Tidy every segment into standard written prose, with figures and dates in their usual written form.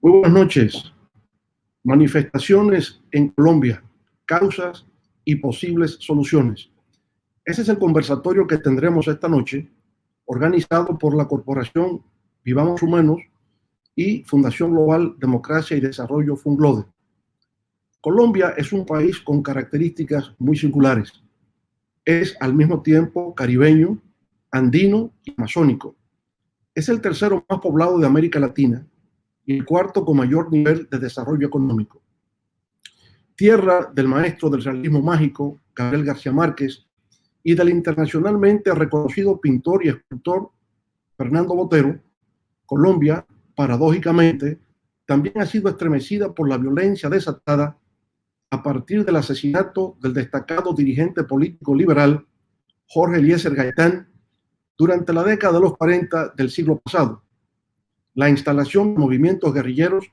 Muy buenas noches. Manifestaciones en Colombia, causas y posibles soluciones. Ese es el conversatorio que tendremos esta noche, organizado por la Corporación Vivamos Humanos y Fundación Global Democracia y Desarrollo Funglode. Colombia es un país con características muy singulares. Es al mismo tiempo caribeño, andino y amazónico. Es el tercero más poblado de América Latina y el cuarto con mayor nivel de desarrollo económico. Tierra del maestro del realismo mágico, Gabriel García Márquez, y del internacionalmente reconocido pintor y escultor Fernando Botero, Colombia, paradójicamente, también ha sido estremecida por la violencia desatada a partir del asesinato del destacado dirigente político liberal Jorge Eliezer Gaitán durante la década de los 40 del siglo pasado, la instalación de movimientos guerrilleros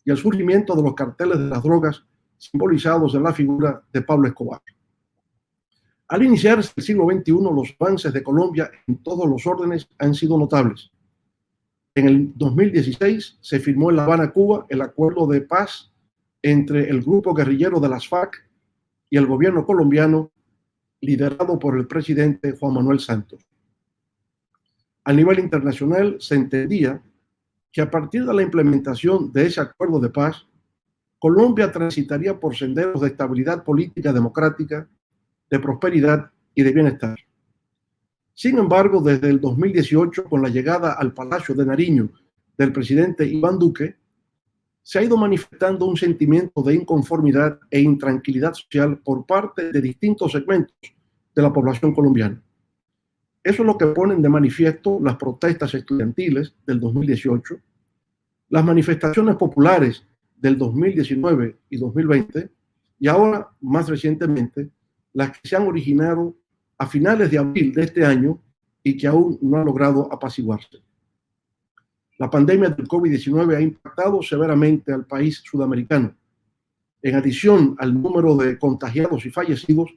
y el surgimiento de los carteles de las drogas simbolizados en la figura de Pablo Escobar. Al iniciarse el siglo XXI, los avances de Colombia en todos los órdenes han sido notables. En el 2016 se firmó en La Habana, Cuba, el acuerdo de paz entre el grupo guerrillero de las FARC y el gobierno colombiano liderado por el presidente Juan Manuel Santos. A nivel internacional se entendía que a partir de la implementación de ese acuerdo de paz, Colombia transitaría por senderos de estabilidad política democrática, de prosperidad y de bienestar. Sin embargo, desde el 2018, con la llegada al Palacio de Nariño del presidente Iván Duque, se ha ido manifestando un sentimiento de inconformidad e intranquilidad social por parte de distintos segmentos de la población colombiana. Eso es lo que ponen de manifiesto las protestas estudiantiles del 2018, las manifestaciones populares del 2019 y 2020, y ahora, más recientemente, las que se han originado a finales de abril de este año y que aún no han logrado apaciguarse. La pandemia del COVID-19 ha impactado severamente al país sudamericano. En adición al número de contagiados y fallecidos,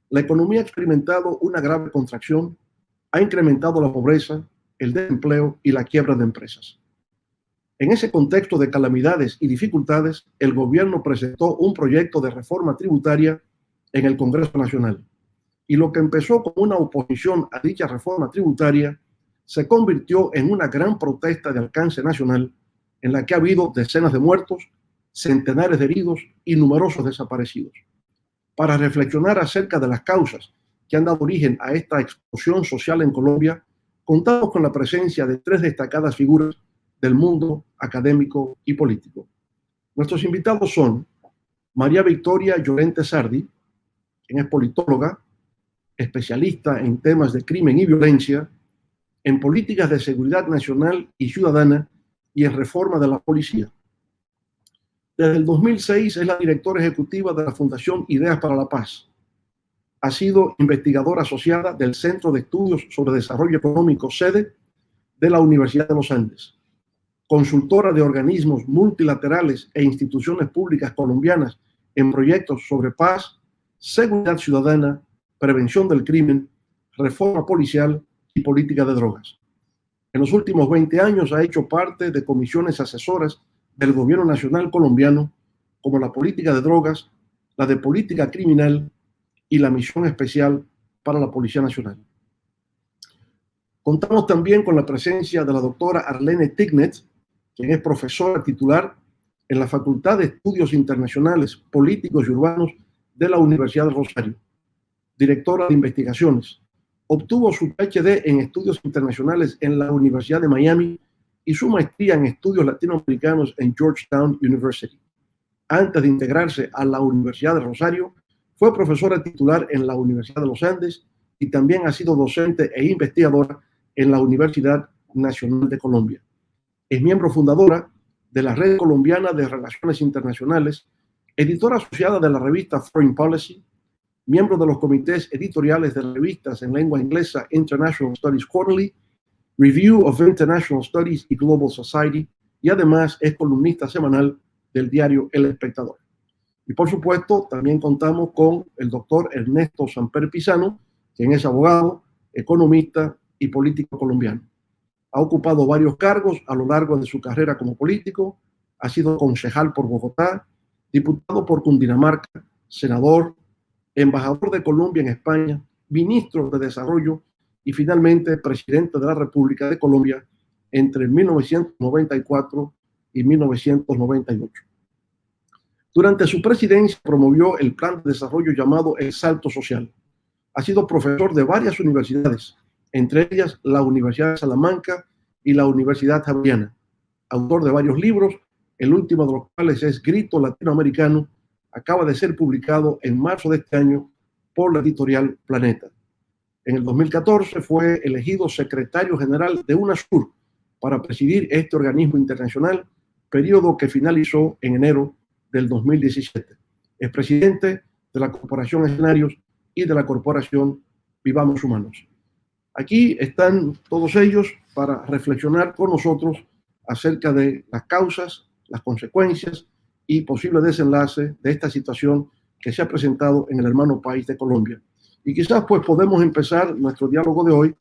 la economía ha experimentado una grave contracción, ha incrementado la pobreza, el desempleo y la quiebra de empresas. En ese contexto de calamidades y dificultades, el gobierno presentó un proyecto de reforma tributaria en el Congreso Nacional. Y lo que empezó como una oposición a dicha reforma tributaria se convirtió en una gran protesta de alcance nacional en la que ha habido decenas de muertos, centenares de heridos y numerosos desaparecidos. Para reflexionar acerca de las causas que han dado origen a esta explosión social en Colombia, contamos con la presencia de tres destacadas figuras del mundo académico y político. Nuestros invitados son María Victoria Llorente Sardi, quien es politóloga, especialista en temas de crimen y violencia, en políticas de seguridad nacional y ciudadana y en reforma de la policía. Desde el 2006 es la directora ejecutiva de la Fundación Ideas para la Paz. Ha sido investigadora asociada del Centro de Estudios sobre Desarrollo Económico, sede de la Universidad de los Andes. Consultora de organismos multilaterales e instituciones públicas colombianas en proyectos sobre paz, seguridad ciudadana, prevención del crimen, reforma policial y política de drogas. En los últimos 20 años ha hecho parte de comisiones asesoras del Gobierno Nacional colombiano, como la política de drogas, la de política criminal y la misión especial para la Policía Nacional. Contamos también con la presencia de la doctora Arlene Tignet, quien es profesora titular en la Facultad de Estudios Internacionales, Políticos y Urbanos de la Universidad de Rosario, directora de investigaciones. Obtuvo su PhD en Estudios Internacionales en la Universidad de Miami y su maestría en Estudios Latinoamericanos en Georgetown University. Antes de integrarse a la Universidad de Rosario, fue profesora titular en la Universidad de los Andes y también ha sido docente e investigadora en la Universidad Nacional de Colombia. Es miembro fundadora de la Red Colombiana de Relaciones Internacionales, editora asociada de la revista Foreign Policy, miembro de los comités editoriales de revistas en lengua inglesa International Studies Quarterly, Review of International Studies y Global Society, y además es columnista semanal del diario El Espectador. Y por supuesto, también contamos con el doctor Ernesto Samper Pisano, quien es abogado, economista y político colombiano. Ha ocupado varios cargos a lo largo de su carrera como político, ha sido concejal por Bogotá, diputado por Cundinamarca, senador, embajador de Colombia en España, ministro de Desarrollo y finalmente presidente de la República de Colombia entre 1994 y 1998. Durante su presidencia promovió el plan de desarrollo llamado El Salto Social. Ha sido profesor de varias universidades, entre ellas la Universidad de Salamanca y la Universidad Javeriana. Autor de varios libros, el último de los cuales es Grito Latinoamericano, acaba de ser publicado en marzo de este año por la editorial Planeta. En el 2014 fue elegido secretario general de UNASUR para presidir este organismo internacional, periodo que finalizó en enero del 2017. Es presidente de la Corporación Escenarios y de la Corporación Vivamos Humanos. Aquí están todos ellos para reflexionar con nosotros acerca de las causas, las consecuencias y posibles desenlaces de esta situación que se ha presentado en el hermano país de Colombia. Y quizás pues podemos empezar nuestro diálogo de hoy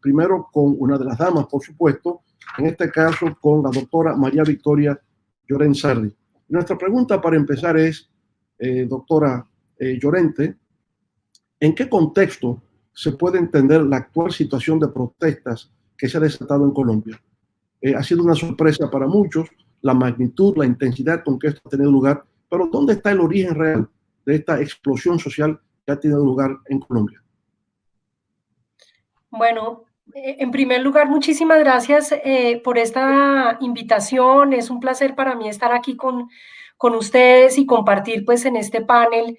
primero con una de las damas, por supuesto, en este caso con la doctora María Victoria Llorens Sardi. Nuestra pregunta para empezar es, doctora Llorente, ¿en qué contexto se puede entender la actual situación de protestas que se ha desatado en Colombia? Ha sido una sorpresa para muchos la magnitud, la intensidad con que esto ha tenido lugar, pero ¿dónde está el origen real de esta explosión social que ha tenido lugar en Colombia? Bueno, en primer lugar, muchísimas gracias por esta invitación. Es un placer para mí estar aquí con ustedes y compartir pues en este panel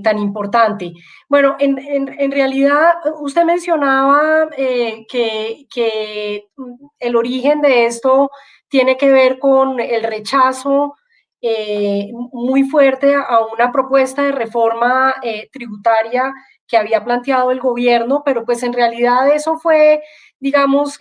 tan importante. Bueno, en realidad usted mencionaba que el origen de esto tiene que ver con el rechazo muy fuerte a una propuesta de reforma tributaria que había planteado el gobierno, pero pues en realidad eso fue, digamos,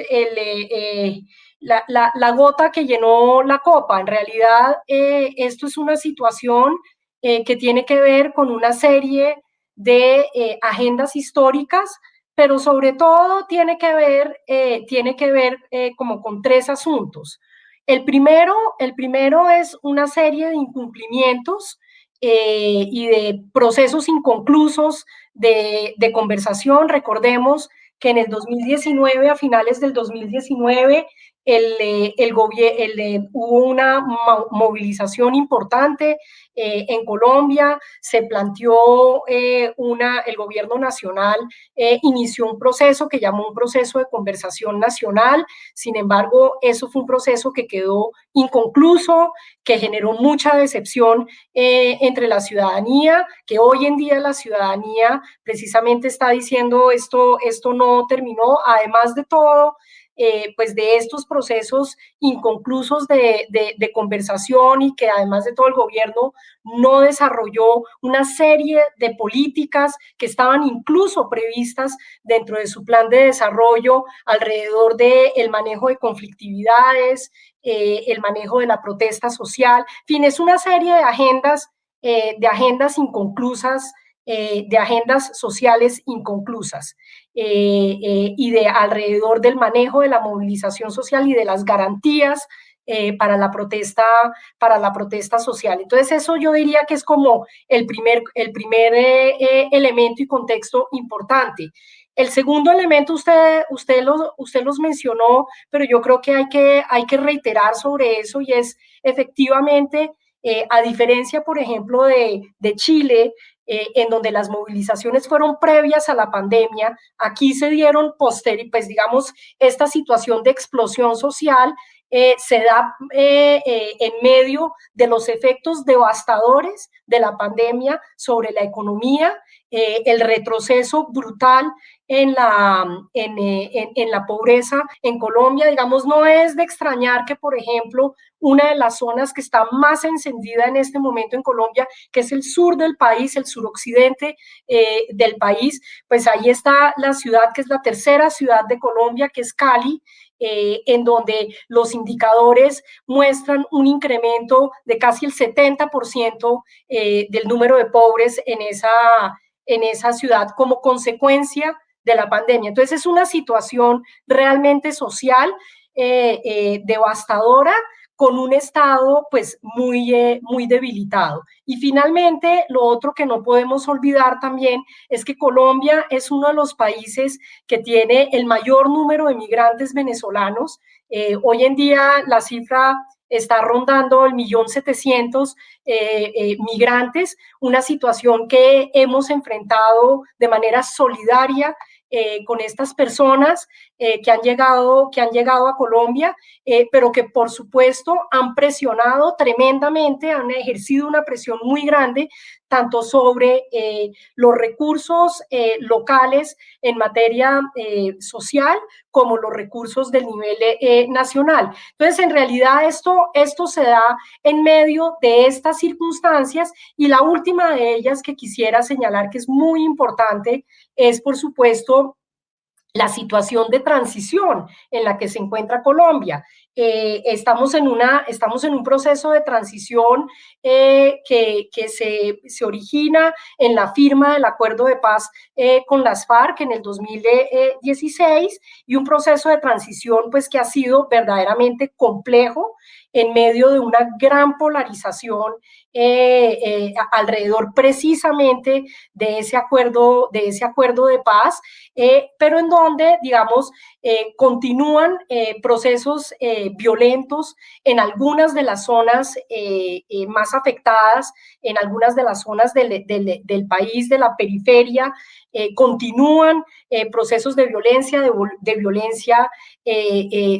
la gota que llenó la copa. En realidad esto es una situación que tiene que ver con una serie de agendas históricas, pero sobre todo tiene que ver como con tres asuntos. El primero es una serie de incumplimientos y de procesos inconclusos de conversación. Recordemos que en el 2019, a finales del 2019, hubo una movilización importante en Colombia, se planteó el gobierno nacional inició un proceso que llamó un proceso de conversación nacional. Sin embargo, eso fue un proceso que quedó inconcluso, que generó mucha decepción entre la ciudadanía, que hoy en día la ciudadanía precisamente está diciendo esto no terminó. Además de todo, pues de estos procesos inconclusos de conversación, y que además de todo el gobierno no desarrolló una serie de políticas que estaban incluso previstas dentro de su plan de desarrollo alrededor del manejo de conflictividades, el manejo de la protesta social. En fin, es una serie de agendas inconclusas, de agendas sociales inconclusas y de alrededor del manejo de la movilización social y de las garantías para la protesta social. Entonces eso yo diría que es como el primer elemento y contexto importante. El segundo elemento usted los mencionó, pero yo creo que hay que reiterar sobre eso, y es efectivamente, a diferencia, por ejemplo, de Chile, en donde las movilizaciones fueron previas a la pandemia, aquí se dieron pues digamos, esta situación de explosión social se da en medio de los efectos devastadores de la pandemia sobre la economía, el retroceso brutal en la pobreza en Colombia. Digamos, no es de extrañar que, por ejemplo, una de las zonas que está más encendida en este momento en Colombia, que es el sur del país, el suroccidente del país, pues ahí está la ciudad que es la tercera ciudad de Colombia, que es Cali, en donde los indicadores muestran un incremento de casi el 70% del número de pobres en esa ciudad como consecuencia de la pandemia. Entonces es una situación realmente social devastadora, con un Estado pues muy debilitado. Y finalmente, lo otro que no podemos olvidar también es que Colombia es uno de los países que tiene el mayor número de migrantes venezolanos. Hoy en día la cifra está rondando el 1.700.000 migrantes, una situación que hemos enfrentado de manera solidaria con estas personas que han llegado a Colombia, pero que por supuesto han presionado tremendamente, han ejercido una presión muy grande, tanto sobre los recursos locales en materia social, como los recursos del nivel nacional. Entonces, en realidad, esto se da en medio de estas circunstancias, y la última de ellas que quisiera señalar, que es muy importante, es, por supuesto, la situación de transición en la que se encuentra Colombia. Estamos en un proceso de transición que se origina en la firma del acuerdo de paz con las FARC en el 2016, y un proceso de transición pues que ha sido verdaderamente complejo en medio de una gran polarización alrededor precisamente de ese acuerdo de paz, pero en donde, digamos, continúan procesos violentos en algunas de las zonas más afectadas, en algunas de las zonas del país, de la periferia, continúan procesos de violencia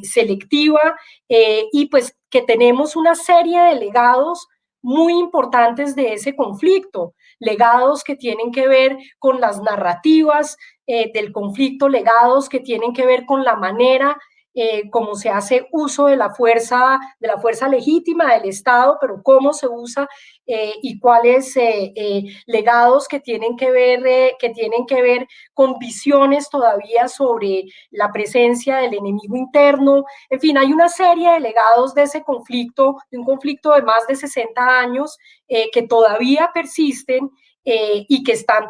selectiva, y pues que tenemos una serie de legados muy importantes de ese conflicto, legados que tienen que ver con las narrativas del conflicto, legados que tienen que ver con la manera cómo se hace uso de la fuerza legítima del Estado, pero cómo se usa y cuáles legados que tienen que ver con visiones todavía sobre la presencia del enemigo interno. En fin, hay una serie de legados de ese conflicto, de un conflicto de más de 60 años que todavía persisten y que están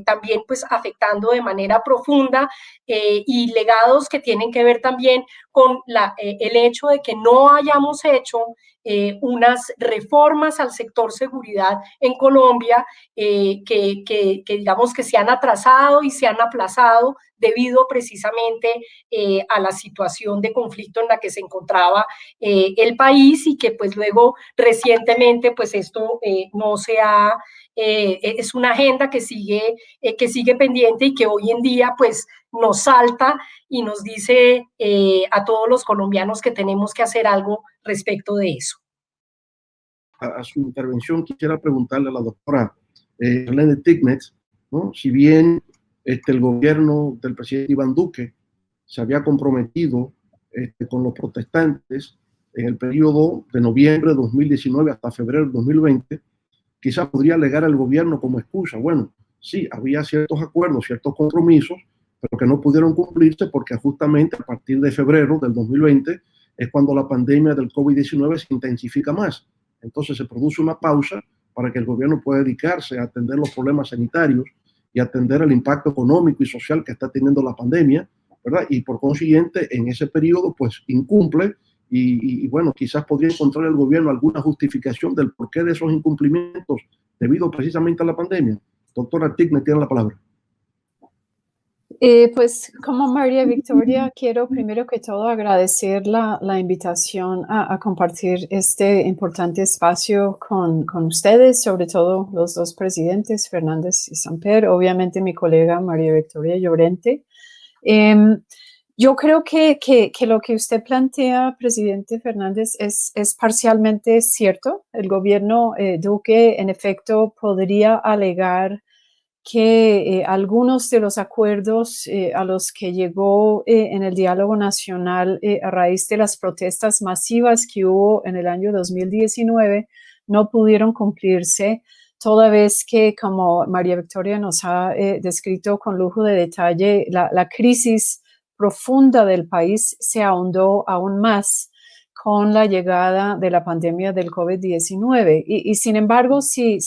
también pues afectando de manera profunda, y legados que tienen que ver también con el hecho de que no hayamos hecho unas reformas al sector seguridad en Colombia, que digamos que se han atrasado y se han aplazado debido precisamente a la situación de conflicto en la que se encontraba el país, y que pues luego recientemente pues esto no se ha es una agenda que sigue pendiente, y que hoy en día pues nos salta y nos dice a todos los colombianos que tenemos que hacer algo respecto de eso. A su intervención quisiera preguntarle a la doctora Marlene Tignes, ¿no? Si bien el gobierno del presidente Iván Duque se había comprometido con los protestantes en el periodo de noviembre de 2019 hasta febrero de 2020, quizás podría alegar al gobierno como excusa, bueno, sí, había ciertos acuerdos, ciertos compromisos, pero que no pudieron cumplirse porque justamente a partir de febrero del 2020 es cuando la pandemia del COVID-19 se intensifica más. Entonces se produce una pausa para que el gobierno pueda dedicarse a atender los problemas sanitarios y atender el impacto económico y social que está teniendo la pandemia, ¿verdad? Y por consiguiente, en ese periodo, pues incumple y bueno, quizás podría encontrar el gobierno alguna justificación del porqué de esos incumplimientos debido precisamente a la pandemia. Doctora Tignes, tiene la palabra. Pues como María Victoria, quiero primero que todo agradecer la invitación a compartir este importante espacio con ustedes, sobre todo los dos presidentes, Fernández y Samper, obviamente mi colega María Victoria Llorente. Yo creo que lo que usted plantea, presidente Fernández, es parcialmente cierto. El gobierno Duque, en efecto, podría alegar que algunos de los acuerdos a los que llegó en el diálogo nacional a raíz de las protestas masivas que hubo en el año 2019 no pudieron cumplirse, toda vez que, como María Victoria nos ha descrito con lujo de detalle, la crisis profunda del país se ahondó aún más con la llegada de la pandemia del COVID-19. Y sin embargo, si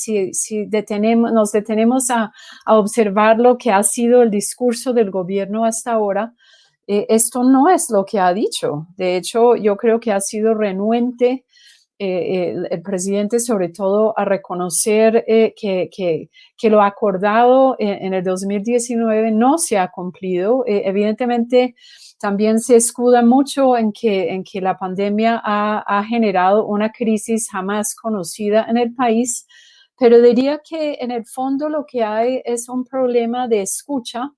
nos detenemos a observar lo que ha sido el discurso del gobierno hasta ahora, esto no es lo que ha dicho. De hecho, yo creo que ha sido renuente el presidente sobre todo a reconocer que lo acordado en el 2019 no se ha cumplido. Evidentemente, también se escuda mucho en que la pandemia ha generado una crisis jamás conocida en el país, pero diría que en el fondo lo que hay es un problema de escucha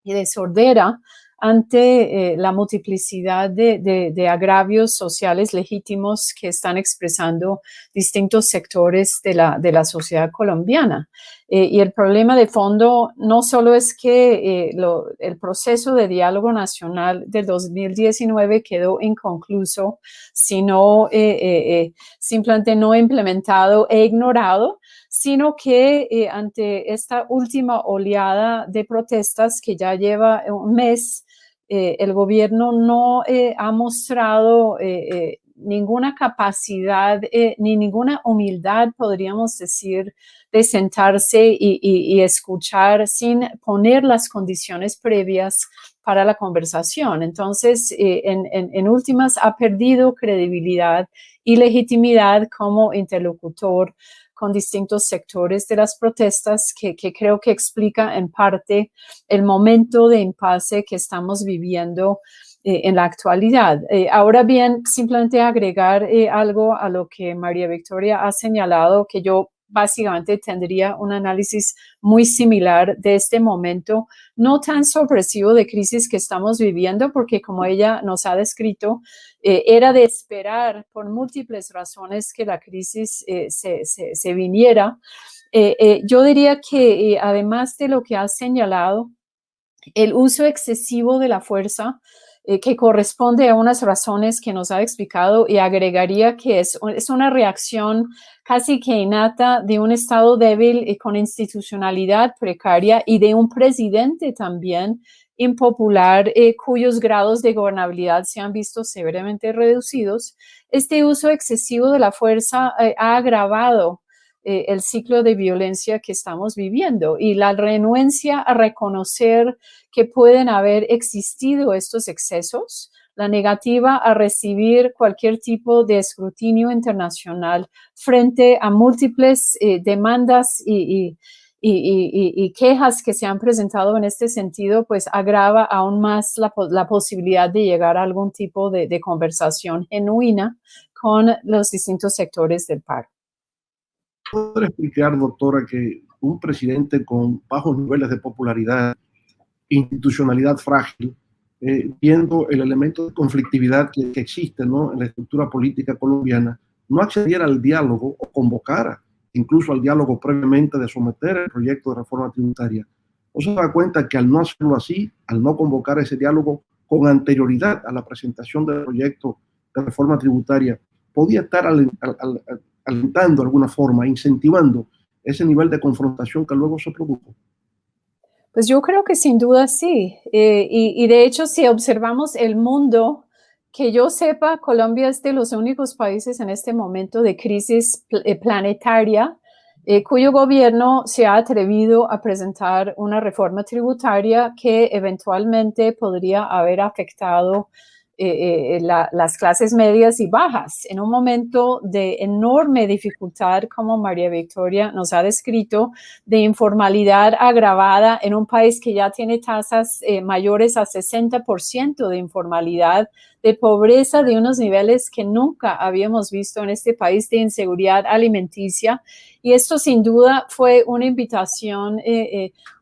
y de sordera ante la multiplicidad de agravios sociales legítimos que están expresando distintos sectores de la sociedad colombiana. Y el problema de fondo no solo es que el proceso de diálogo nacional del 2019 quedó inconcluso, sino simplemente no implementado e ignorado, sino que ante esta última oleada de protestas que ya lleva un mes, el gobierno no ha mostrado ninguna capacidad ni ninguna humildad, podríamos decir, de sentarse y escuchar sin poner las condiciones previas para la conversación. Entonces, en últimas, ha perdido credibilidad y legitimidad como interlocutor con distintos sectores de las protestas que creo que explica en parte el momento de impasse que estamos viviendo en la actualidad. Ahora bien, simplemente agregar algo a lo que María Victoria ha señalado, que yo básicamente tendría un análisis muy similar de este momento, no tan sorpresivo de crisis que estamos viviendo, porque como ella nos ha descrito, era de esperar por múltiples razones que la crisis se viniera. Yo diría que además de lo que ha señalado, el uso excesivo de la fuerza, que corresponde a unas razones que nos ha explicado, y agregaría que es una reacción casi que innata de un Estado débil y con institucionalidad precaria y de un presidente también impopular cuyos grados de gobernabilidad se han visto severamente reducidos. Este uso excesivo de la fuerza ha agravado el ciclo de violencia que estamos viviendo, y la renuencia a reconocer que pueden haber existido estos excesos, la negativa a recibir cualquier tipo de escrutinio internacional frente a múltiples demandas y quejas que se han presentado en este sentido, pues agrava aún más la posibilidad de llegar a algún tipo de conversación genuina con los distintos sectores del paro. ¿Puede explicar, doctora, que un presidente con bajos niveles de popularidad, institucionalidad frágil, viendo el elemento de conflictividad que existe, ¿no?, en la estructura política colombiana, no accediera al diálogo o convocara incluso al diálogo previamente de someter el proyecto de reforma tributaria? ¿No se da cuenta que al no hacerlo así, al no convocar ese diálogo con anterioridad a la presentación del proyecto de reforma tributaria, podía estar alentando de alguna forma, incentivando ese nivel de confrontación que luego se produjo? Pues yo creo que sin duda sí. Y de hecho, si observamos el mundo, que yo sepa, Colombia es de los únicos países en este momento de crisis planetaria cuyo gobierno se ha atrevido a presentar una reforma tributaria que eventualmente podría haber afectado las clases medias y bajas en un momento de enorme dificultad, como María Victoria nos ha descrito, de informalidad agravada en un país que ya tiene tasas mayores a 60% de informalidad, de pobreza de unos niveles que nunca habíamos visto en este país, de inseguridad alimenticia. Y esto sin duda fue una invitación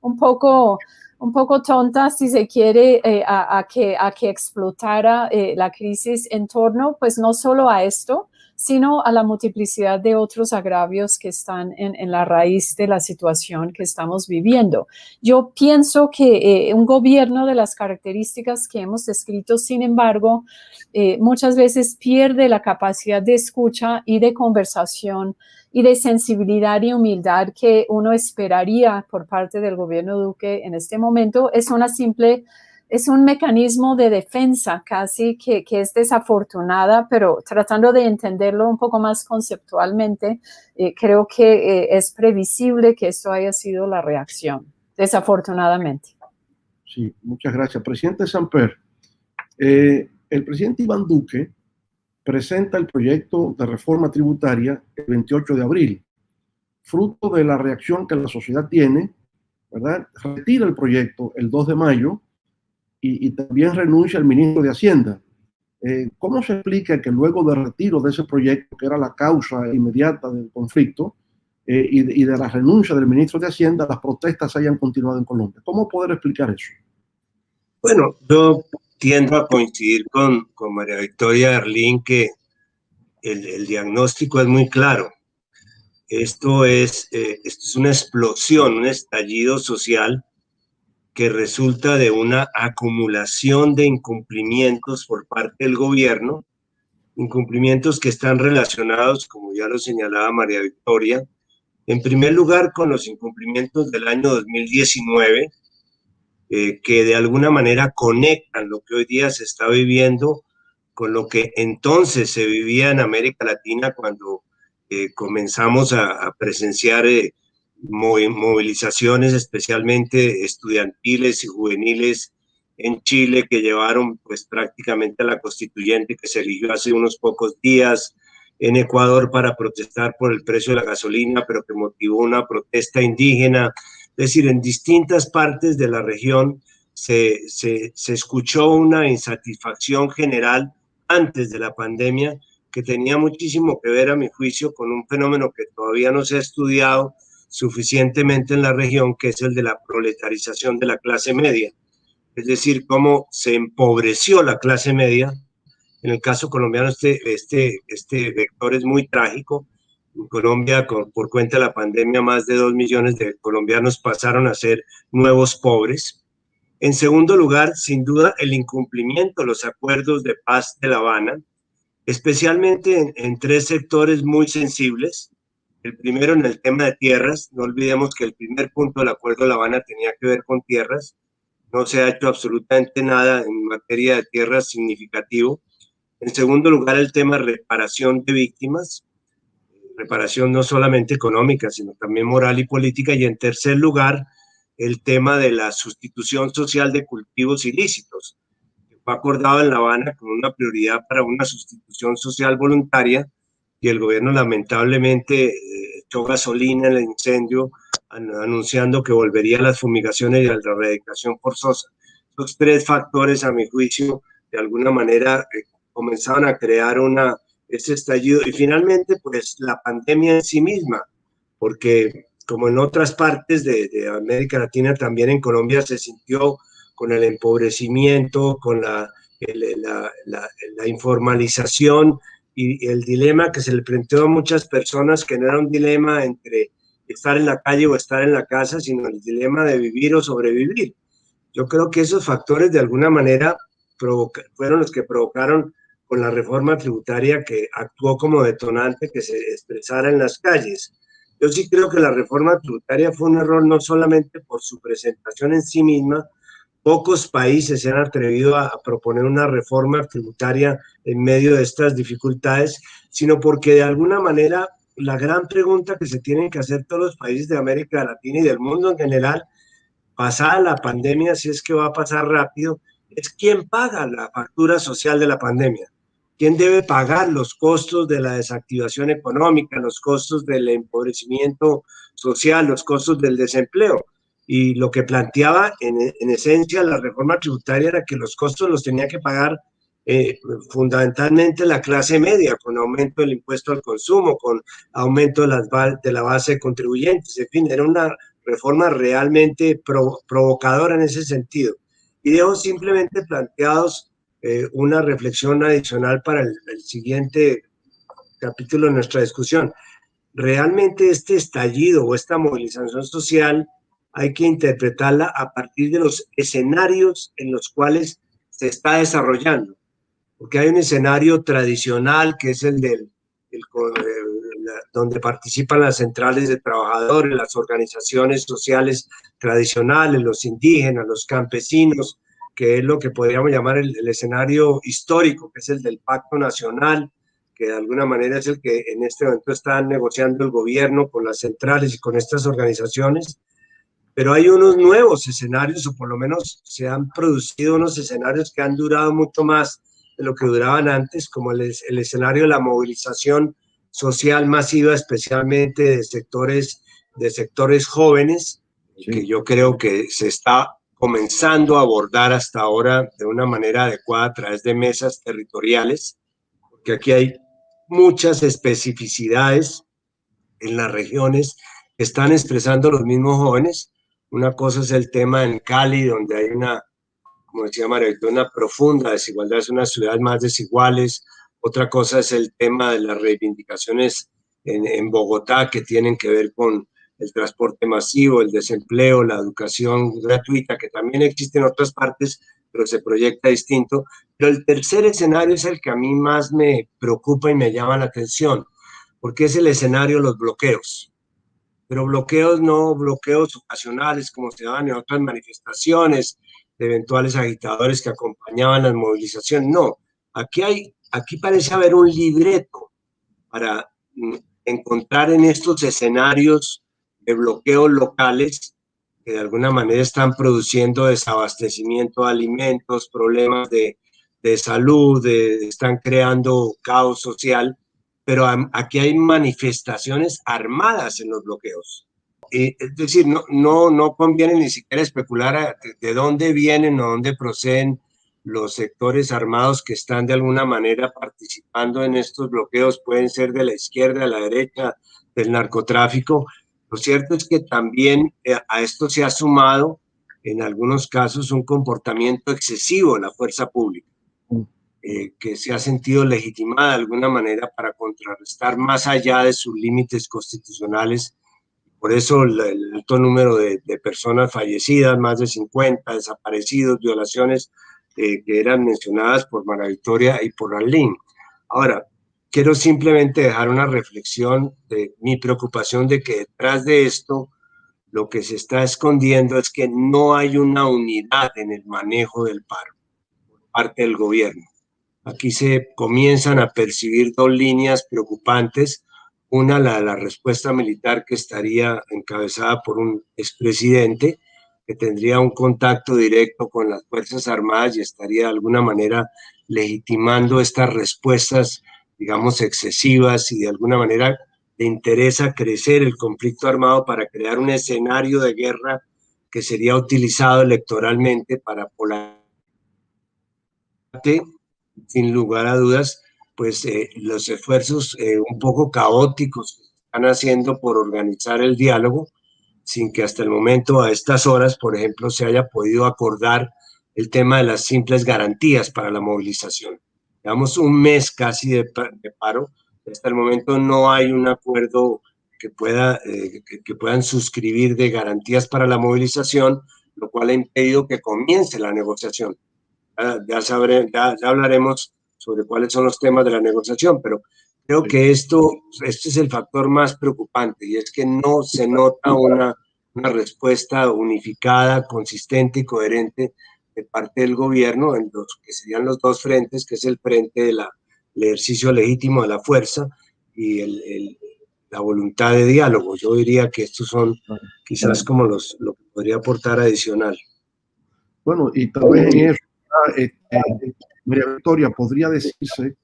un poco tonta, si se quiere, a que explotara la crisis en torno, pues no solo a esto, sino a la multiplicidad de otros agravios que están en la raíz de la situación que estamos viviendo. Yo pienso que un gobierno de las características que hemos descrito, sin embargo, muchas veces pierde la capacidad de escucha y de conversación y de sensibilidad y humildad que uno esperaría por parte del gobierno Duque en este momento. Es un mecanismo de defensa casi que es desafortunada, pero tratando de entenderlo un poco más conceptualmente, creo que es previsible que esto haya sido la reacción, desafortunadamente. Sí, muchas gracias. Presidente Samper, El presidente Iván Duque presenta el proyecto de reforma tributaria el 28 de abril, fruto de la reacción que la sociedad tiene, ¿verdad? Retira el proyecto el 2 de mayo y también renuncia el ministro de Hacienda. ¿Cómo se explica que luego del retiro de ese proyecto, que era la causa inmediata del conflicto, y de la renuncia del ministro de Hacienda, las protestas hayan continuado en Colombia? ¿Cómo poder explicar eso? Bueno, yo tiendo a coincidir con María Victoria Arlín que el diagnóstico es muy claro. Esto es una explosión, un estallido social que resulta de una acumulación de incumplimientos por parte del gobierno, incumplimientos que están relacionados, como ya lo señalaba María Victoria, en primer lugar con los incumplimientos del año 2019, que de alguna manera conectan lo que hoy día se está viviendo con lo que entonces se vivía en América Latina cuando comenzamos a presenciar movilizaciones especialmente estudiantiles y juveniles en Chile, que llevaron pues prácticamente a la constituyente que se eligió hace unos pocos días, en Ecuador para protestar por el precio de la gasolina, pero que motivó una protesta indígena. Es decir, en distintas partes de la región se escuchó una insatisfacción general antes de la pandemia que tenía muchísimo que ver, a mi juicio, con un fenómeno que todavía no se ha estudiado suficientemente en la región, que es el de la proletarización de la clase media. Es decir, cómo se empobreció la clase media. En el caso colombiano, este vector es muy trágico. En Colombia, por cuenta de la pandemia, más de 2 millones de colombianos pasaron a ser nuevos pobres. En segundo lugar, sin duda, el incumplimiento de los acuerdos de paz de La Habana, especialmente en tres sectores muy sensibles. El primero, en el tema de tierras. No olvidemos que el primer punto del acuerdo de La Habana tenía que ver con tierras. No se ha hecho absolutamente nada en materia de tierras significativo. En segundo lugar, el tema de reparación de víctimas, reparación no solamente económica, sino también moral y política. Y en tercer lugar, el tema de la sustitución social de cultivos ilícitos, que fue acordado en La Habana como una prioridad para una sustitución social voluntaria, y el gobierno lamentablemente echó gasolina en el incendio, anunciando que volvería a las fumigaciones y a la erradicación forzosa. Estos tres factores, a mi juicio, de alguna manera comenzaban a crear este estallido. Y finalmente, pues la pandemia en sí misma, porque como en otras partes de América Latina, también en Colombia se sintió con el empobrecimiento, con la informalización y el dilema que se le planteó a muchas personas, que no era un dilema entre estar en la calle o estar en la casa, sino el dilema de vivir o sobrevivir. Yo creo que esos factores de alguna manera fueron los que provocaron con la reforma tributaria, que actuó como detonante que se expresara en las calles. Yo sí creo que la reforma tributaria fue un error, no solamente por su presentación en sí misma. Pocos países se han atrevido a proponer una reforma tributaria en medio de estas dificultades, sino porque de alguna manera la gran pregunta que se tienen que hacer todos los países de América Latina y del mundo en general, pasada la pandemia, si es que va a pasar rápido, es quién paga la factura social de la pandemia. ¿Quién debe pagar los costos de la desactivación económica, los costos del empobrecimiento social, los costos del desempleo? Y lo que planteaba en esencia la reforma tributaria era que los costos los tenía que pagar fundamentalmente la clase media, con aumento del impuesto al consumo, con aumento de la base de contribuyentes. En fin, era una reforma realmente provocadora en ese sentido. Y dejo simplemente planteados una reflexión adicional para el siguiente capítulo de nuestra discusión. Realmente este estallido o esta movilización social hay que interpretarla a partir de los escenarios en los cuales se está desarrollando, porque hay un escenario tradicional que es el donde participan las centrales de trabajadores, las organizaciones sociales tradicionales, los indígenas, los campesinos, que es lo que podríamos llamar el escenario histórico, que es el del Pacto Nacional, que de alguna manera es el que en este momento está negociando el gobierno con las centrales y con estas organizaciones. pero hay unos nuevos escenarios, o por lo menos se han producido unos escenarios que han durado mucho más de lo que duraban antes, como el escenario de la movilización social masiva, especialmente de sectores jóvenes, Sí. que yo creo que se está comenzando a abordar hasta ahora de una manera adecuada a través de mesas territoriales, porque aquí hay muchas especificidades en las regiones que están expresando los mismos jóvenes. Una cosa es el tema en Cali, donde hay una, como decía María Victoria, una profunda desigualdad, es una ciudad más desiguales. Otra cosa es el tema de las reivindicaciones en Bogotá, que tienen que ver con el transporte masivo, el desempleo, la educación gratuita, que también existe en otras partes, pero se proyecta distinto. Pero el tercer escenario es el que a mí más me preocupa y me llama la atención, porque es el escenario de los bloqueos. Pero bloqueos no bloqueos ocasionales como se daban en otras manifestaciones, de eventuales agitadores que acompañaban las movilizaciones. No, aquí parece haber un libreto para encontrar en estos escenarios de bloqueos locales que de alguna manera están produciendo desabastecimiento de alimentos, problemas de salud, están creando caos social, pero aquí hay manifestaciones armadas en los bloqueos. Es decir, no conviene ni siquiera especular de dónde vienen o dónde proceden los sectores armados que están de alguna manera participando en estos bloqueos. Pueden ser de la izquierda, de la derecha, del narcotráfico. Lo cierto es que también a esto se ha sumado en algunos casos un comportamiento excesivo de la fuerza pública, que se ha sentido legitimada de alguna manera para contrarrestar más allá de sus límites constitucionales. Por eso el alto número de personas fallecidas, más de 50, desaparecidos, violaciones que eran mencionadas por María Victoria y por Arlene. Ahora, quiero simplemente dejar una reflexión de mi preocupación de que detrás de esto lo que se está escondiendo es que no hay una unidad en el manejo del paro por parte del gobierno. Aquí se comienzan a percibir dos líneas preocupantes. Una, la de la respuesta militar, que estaría encabezada por un expresidente que tendría un contacto directo con las Fuerzas Armadas y estaría de alguna manera legitimando estas respuestas, digamos, excesivas, y de alguna manera le interesa crecer el conflicto armado para crear un escenario de guerra que sería utilizado electoralmente para polarizar, sin lugar a dudas, pues los esfuerzos un poco caóticos que están haciendo por organizar el diálogo, sin que hasta el momento, a estas horas, por ejemplo, se haya podido acordar el tema de las simples garantías para la movilización. Llevamos un mes casi de paro, hasta el momento no hay un acuerdo que puedan suscribir de garantías para la movilización, lo cual ha impedido que comience la negociación. Ya hablaremos sobre cuáles son los temas de la negociación, pero creo que este es el factor más preocupante, y es que no se nota una respuesta unificada, consistente y coherente de parte del gobierno en los que serían los dos frentes, que es el frente del ejercicio legítimo de la fuerza y la voluntad de diálogo. Yo diría que estos son quizás como lo que podría aportar adicional. Bueno, y tal vez en eso, María Victoria, podría decirse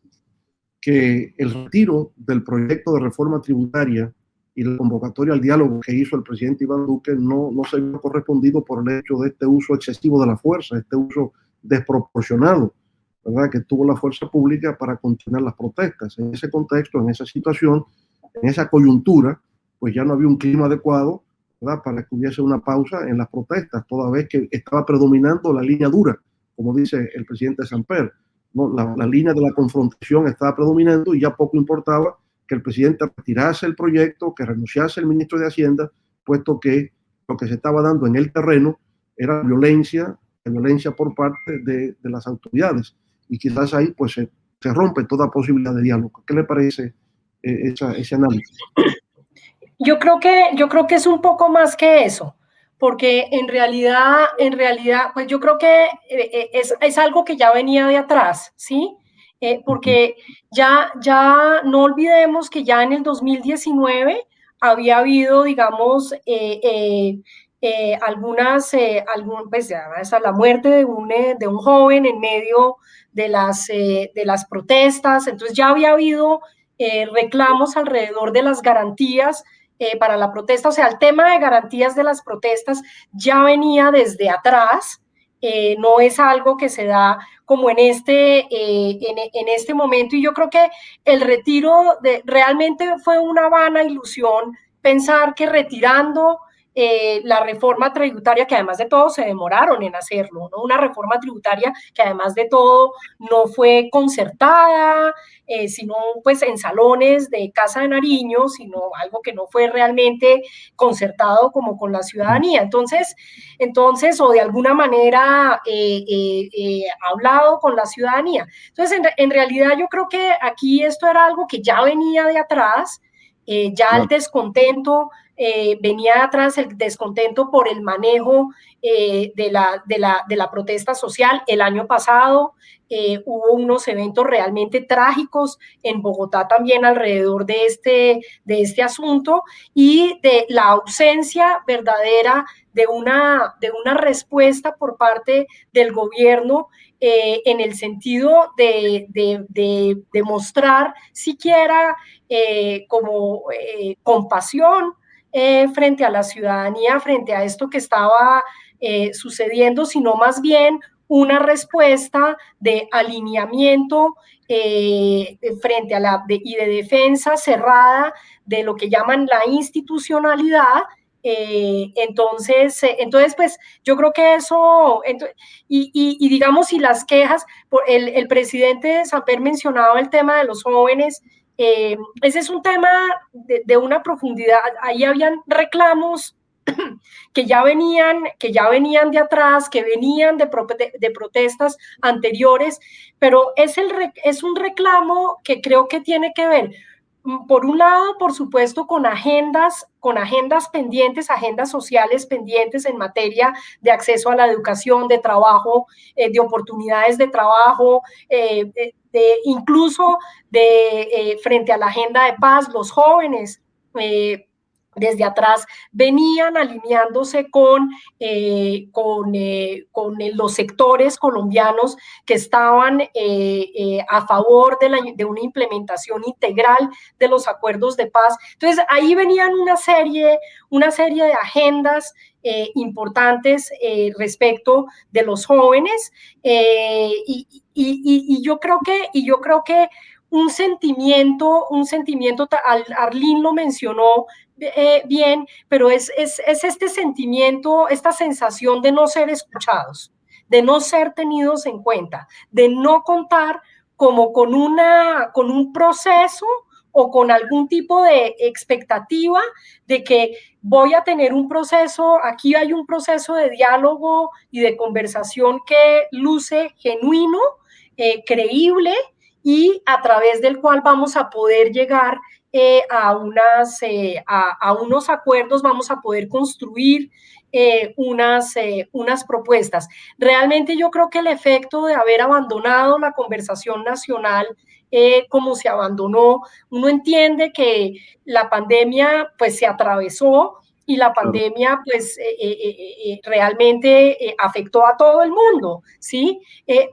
que el retiro del proyecto de reforma tributaria y la convocatoria al diálogo que hizo el presidente Iván Duque no se vio correspondido por el hecho de este uso excesivo de la fuerza, este uso desproporcionado, ¿verdad?, que tuvo la fuerza pública para contener las protestas. En ese contexto, en esa situación, en esa coyuntura, pues ya no había un clima adecuado, ¿verdad?, para que hubiese una pausa en las protestas, toda vez que estaba predominando la línea dura, como dice el presidente Samper. ¿No? La línea de la confrontación estaba predominando y ya poco importaba que el presidente retirase el proyecto, que renunciase el ministro de Hacienda, puesto que lo que se estaba dando en el terreno era violencia por parte de las autoridades. Y quizás ahí pues se rompe toda posibilidad de diálogo. ¿Qué le parece ese análisis? Yo creo que es un poco más que eso, porque en realidad, pues yo creo que es algo que ya venía de atrás, ¿sí? Porque ya no olvidemos que ya en el 2019 había habido, digamos, pues hasta la muerte de un joven en medio de las protestas. Entonces ya había habido reclamos alrededor de las garantías para la protesta. O sea, el tema de garantías de las protestas ya venía desde atrás. No es algo que se da como en este momento, y yo creo que el retiro realmente fue una vana ilusión pensar que retirando la reforma tributaria, que además de todo se demoraron en hacerlo, ¿no? Una reforma tributaria que además de todo no fue concertada, sino pues en salones de Casa de Nariño, sino algo que no fue realmente concertado como con la ciudadanía. Entonces o de alguna manera hablado con la ciudadanía. Entonces, en realidad yo creo que aquí esto era algo que ya venía de atrás, ya el descontento venía atrás, el descontento por el manejo de la protesta social. El año pasado hubo unos eventos realmente trágicos en Bogotá también alrededor de este asunto, y de la ausencia verdadera de una respuesta por parte del gobierno en el sentido de mostrar siquiera como compasión frente a la ciudadanía, frente a esto que estaba sucediendo, sino más bien una respuesta de alineamiento frente a y de defensa cerrada de lo que llaman la institucionalidad. Entonces, pues yo creo que eso, y digamos, si las quejas, el presidente Samper mencionaba el tema de los jóvenes. Ese es un tema de una profundidad. Ahí habían reclamos que ya venían de atrás, que venían de protestas anteriores, pero es un reclamo que creo que tiene que ver, por un lado, por supuesto, con agendas pendientes, agendas sociales pendientes en materia de acceso a la educación, de trabajo, de oportunidades de trabajo, incluso frente a la agenda de paz. Los jóvenes desde atrás venían alineándose con los sectores colombianos que estaban a favor de una implementación integral de los acuerdos de paz. Entonces, ahí venían una serie de agendas importantes respecto de los jóvenes, y yo creo que un sentimiento, Arlene lo mencionó bien, pero es este sentimiento, esta sensación de no ser escuchados, de no ser tenidos en cuenta, de no contar como con un proceso o con algún tipo de expectativa de que voy a tener un proceso, aquí hay un proceso de diálogo y de conversación que luce genuino, creíble, y a través del cual vamos a poder llegar a unos acuerdos, vamos a poder construir unas propuestas. Realmente yo creo que el efecto de haber abandonado la conversación nacional como se abandonó, uno entiende que la pandemia pues se atravesó, y la pandemia pues realmente afectó a todo el mundo, ¿sí?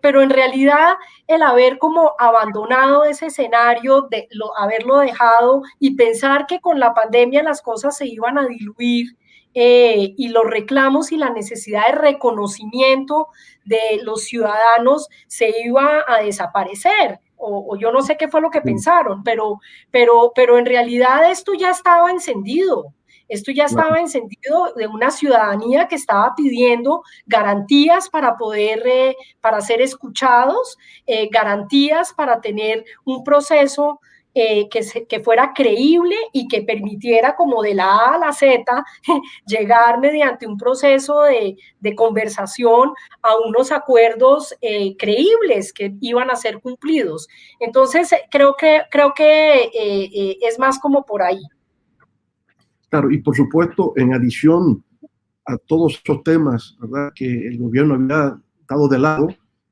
Pero en realidad el haber como abandonado ese escenario, haberlo dejado y pensar que con la pandemia las cosas se iban a diluir, y los reclamos y la necesidad de reconocimiento de los ciudadanos se iba a desaparecer, o yo no sé qué fue lo que pensaron, pero en realidad esto ya estaba encendido. Esto ya estaba encendido de una ciudadanía que estaba pidiendo garantías para poder, para ser escuchados, garantías para tener un proceso que fuera creíble y que permitiera, como de la A a la Z, llegar mediante un proceso de conversación a unos acuerdos creíbles que iban a ser cumplidos. Entonces, creo que es más como por ahí. Claro, y por supuesto, en adición a todos esos temas, ¿verdad?, que el gobierno había dado de lado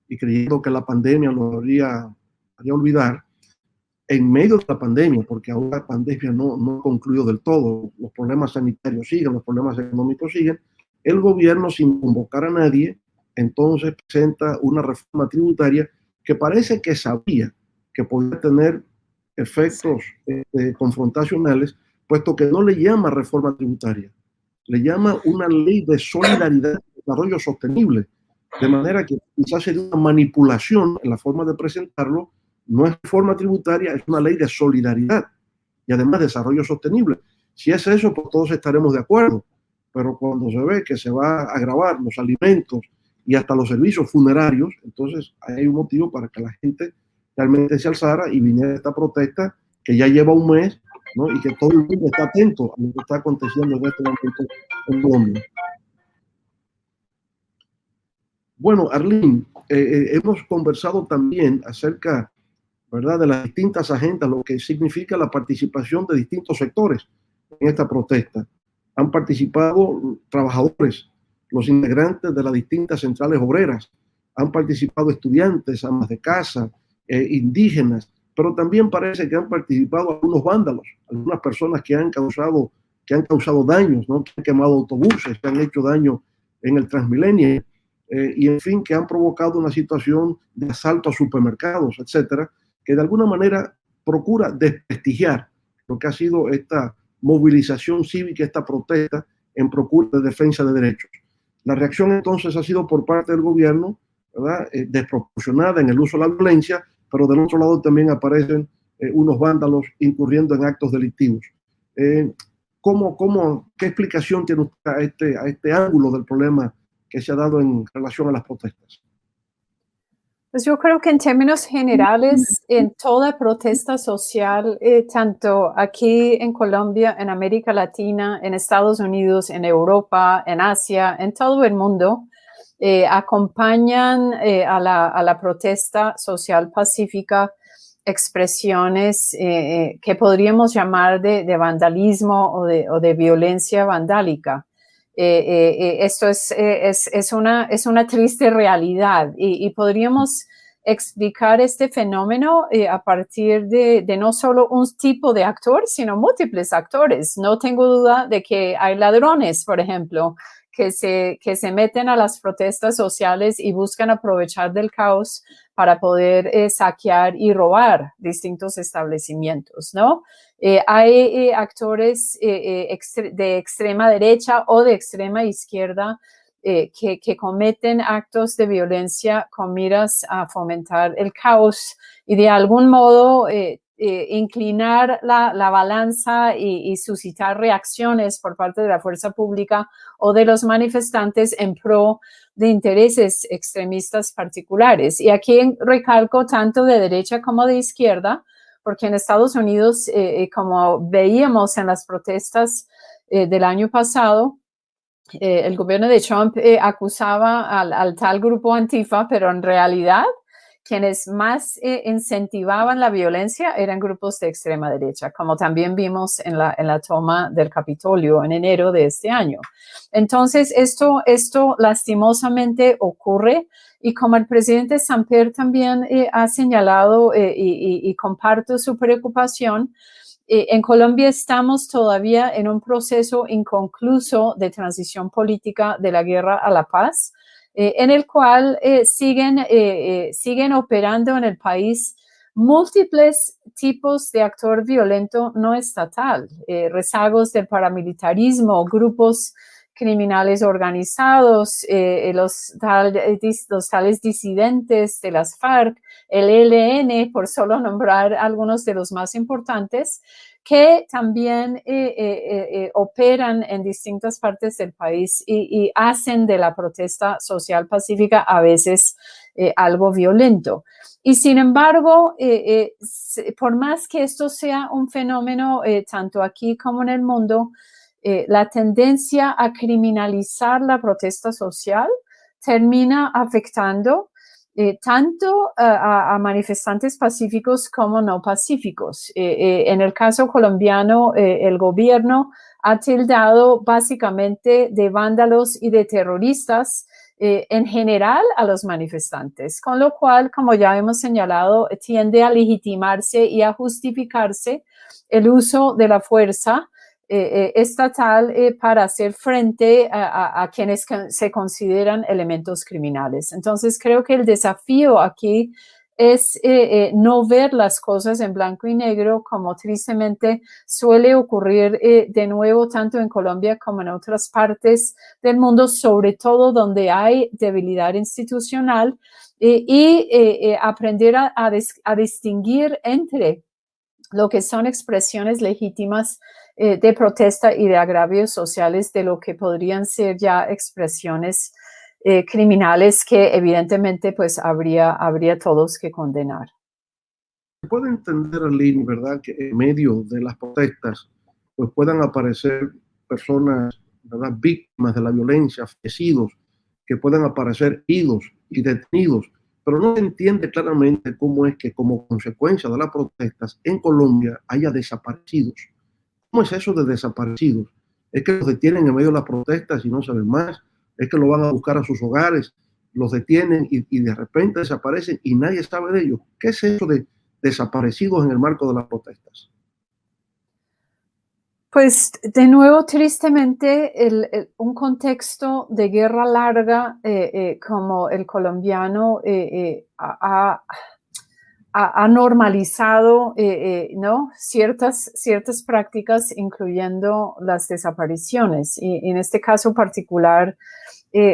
y creyendo que la pandemia lo haría olvidar, en medio de la pandemia, porque aún la pandemia no ha concluido del todo, los problemas sanitarios siguen, los problemas económicos siguen, el gobierno, sin convocar a nadie, entonces presenta una reforma tributaria que parece que sabía que podía tener efectos confrontacionales, puesto que no le llama reforma tributaria, le llama una ley de solidaridad y desarrollo sostenible, de manera que quizás sería una manipulación en la forma de presentarlo. No es reforma tributaria, es una ley de solidaridad y además desarrollo sostenible. Si es eso, pues todos estaremos de acuerdo, pero cuando se ve que se va a agravar los alimentos y hasta los servicios funerarios, entonces hay un motivo para que la gente realmente se alzara y viniera esta protesta que ya lleva un mes, ¿no? Y que todo el mundo está atento a lo que está aconteciendo en este momento en Colombia. Bueno, Arlene, hemos conversado también acerca, ¿verdad?, de las distintas agendas, lo que significa la participación de distintos sectores en esta protesta. Han participado trabajadores, los integrantes de las distintas centrales obreras, han participado estudiantes, amas de casa, indígenas, pero también parece que han participado algunos vándalos, algunas personas que han causado daños, ¿no?, que han quemado autobuses, que han hecho daño en el Transmilenio, y en fin, que han provocado una situación de asalto a supermercados, etcétera, que de alguna manera procura desprestigiar lo que ha sido esta movilización cívica, esta protesta en procura de defensa de derechos. La reacción entonces ha sido por parte del gobierno, ¿verdad?, desproporcionada en el uso de la violencia, pero del otro lado también aparecen unos vándalos incurriendo en actos delictivos. ¿Qué explicación tiene usted a este ángulo del problema que se ha dado en relación a las protestas? Pues yo creo que en términos generales, en toda protesta social, tanto aquí en Colombia, en América Latina, en Estados Unidos, en Europa, en Asia, en todo el mundo, acompañan a la protesta social pacífica expresiones que podríamos llamar de vandalismo o de violencia vandálica. Esto es una triste realidad y podríamos explicar este fenómeno a partir de no solo un tipo de actor, sino múltiples actores. No tengo duda de que hay ladrones, por ejemplo, que se meten a las protestas sociales y buscan aprovechar del caos para poder saquear y robar distintos establecimientos, ¿no? Hay actores de extrema derecha o de extrema izquierda que cometen actos de violencia con miras a fomentar el caos y de algún modo inclinar la balanza y suscitar reacciones por parte de la fuerza pública o de los manifestantes en pro de intereses extremistas particulares. Y aquí recalco tanto de derecha como de izquierda, porque en Estados Unidos, como veíamos en las protestas del año pasado, el gobierno de Trump acusaba al tal grupo Antifa, pero en realidad quienes más incentivaban la violencia eran grupos de extrema derecha, como también vimos en la toma del Capitolio en enero de este año. Entonces, esto lastimosamente ocurre y como el presidente Samper también ha señalado y comparto su preocupación, en Colombia estamos todavía en un proceso inconcluso de transición política de la guerra a la paz, en el cual siguen operando en el país múltiples tipos de actor violento no estatal, rezagos del paramilitarismo, grupos criminales organizados, los tales disidentes de las FARC, el ELN, por solo nombrar algunos de los más importantes, que también operan en distintas partes del país y hacen de la protesta social pacífica a veces algo violento. Y sin embargo, por más que esto sea un fenómeno tanto aquí como en el mundo, la tendencia a criminalizar la protesta social termina afectando tanto a manifestantes pacíficos como no pacíficos. En el caso colombiano, el gobierno ha tildado básicamente de vándalos y de terroristas en general a los manifestantes, con lo cual, como ya hemos señalado, tiende a legitimarse y a justificarse el uso de la fuerza estatal para hacer frente a quienes se consideran elementos criminales. Entonces, creo que el desafío aquí es no ver las cosas en blanco y negro, como tristemente suele ocurrir de nuevo tanto en Colombia como en otras partes del mundo, sobre todo donde hay debilidad institucional, y aprender a distinguir entre lo que son expresiones legítimas de protesta y de agravios sociales de lo que podrían ser ya expresiones criminales que evidentemente pues habría todos que condenar. Se puede entender, Arlene, ¿verdad?, que en medio de las protestas pues puedan aparecer personas, ¿verdad?, víctimas de la violencia, fallecidos, que puedan aparecer heridos y detenidos, pero no se entiende claramente cómo es que como consecuencia de las protestas en Colombia haya desaparecidos. ¿Cómo es eso de desaparecidos? ¿Es que los detienen en medio de las protestas y no saben más? ¿Es que lo van a buscar a sus hogares, los detienen y de repente desaparecen y nadie sabe de ellos? ¿Qué es eso de desaparecidos en el marco de las protestas? Pues de nuevo, tristemente, un contexto de guerra larga como el colombiano ha normalizado ¿no?, ciertas prácticas, incluyendo las desapariciones. Y en este caso particular,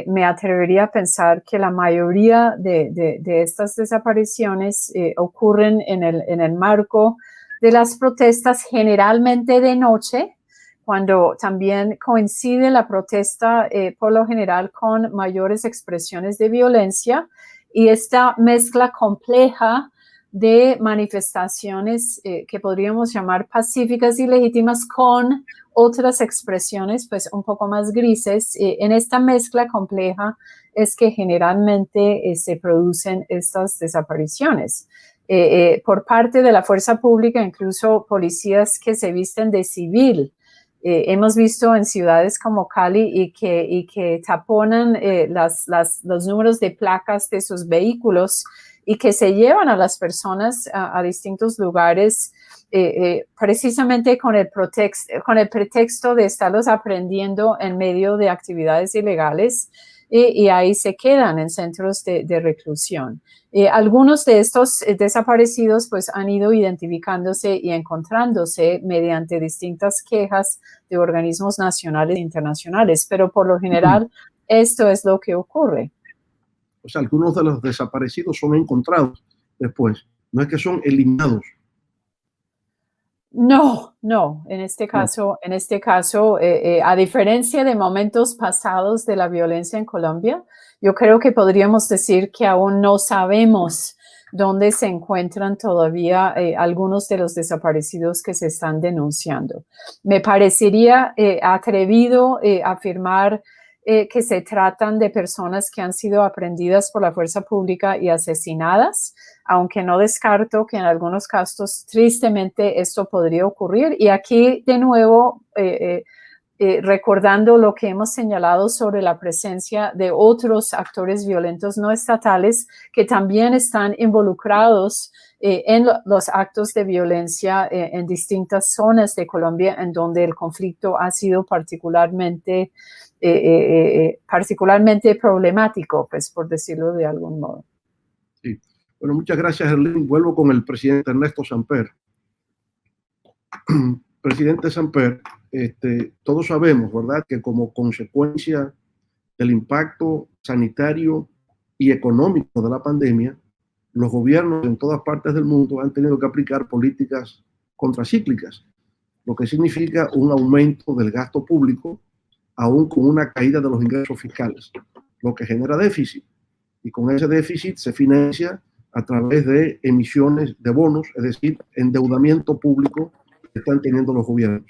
me atrevería a pensar que la mayoría de estas desapariciones ocurren en el marco de las protestas, generalmente de noche, cuando también coincide la protesta por lo general con mayores expresiones de violencia, y esta mezcla compleja de manifestaciones que podríamos llamar pacíficas y legítimas con otras expresiones pues un poco más grises. En esta mezcla compleja es que generalmente se producen estas desapariciones. Por parte de la fuerza pública, incluso policías que se visten de civil. Hemos visto en ciudades como Cali y que taponan los números de placas de sus vehículos y que se llevan a las personas a distintos lugares precisamente con el pretexto de estarlos aprendiendo en medio de actividades ilegales, y ahí se quedan en centros de reclusión. Algunos de estos desaparecidos pues han ido identificándose y encontrándose mediante distintas quejas de organismos nacionales e internacionales, pero por lo general esto es lo que ocurre. O sea, algunos de los desaparecidos son encontrados después, no es que son eliminados. No, en este caso, a diferencia de momentos pasados de la violencia en Colombia, yo creo que podríamos decir que aún no sabemos dónde se encuentran todavía algunos de los desaparecidos que se están denunciando. Me parecería atrevido afirmar que se tratan de personas que han sido aprehendidas por la fuerza pública y asesinadas, aunque no descarto que en algunos casos tristemente esto podría ocurrir. Y aquí de nuevo recordando lo que hemos señalado sobre la presencia de otros actores violentos no estatales que también están involucrados en los actos de violencia en distintas zonas de Colombia en donde el conflicto ha sido particularmente problemático, pues por decirlo de algún modo. Sí. Bueno, muchas gracias, Arlene. Vuelvo con el presidente Ernesto Samper. Presidente Samper, todos sabemos, ¿verdad?, que como consecuencia del impacto sanitario y económico de la pandemia, los gobiernos en todas partes del mundo han tenido que aplicar políticas contracíclicas, lo que significa un aumento del gasto público, aún con una caída de los ingresos fiscales, lo que genera déficit. Y con ese déficit se financia a través de emisiones de bonos, es decir, endeudamiento público que están teniendo los gobiernos.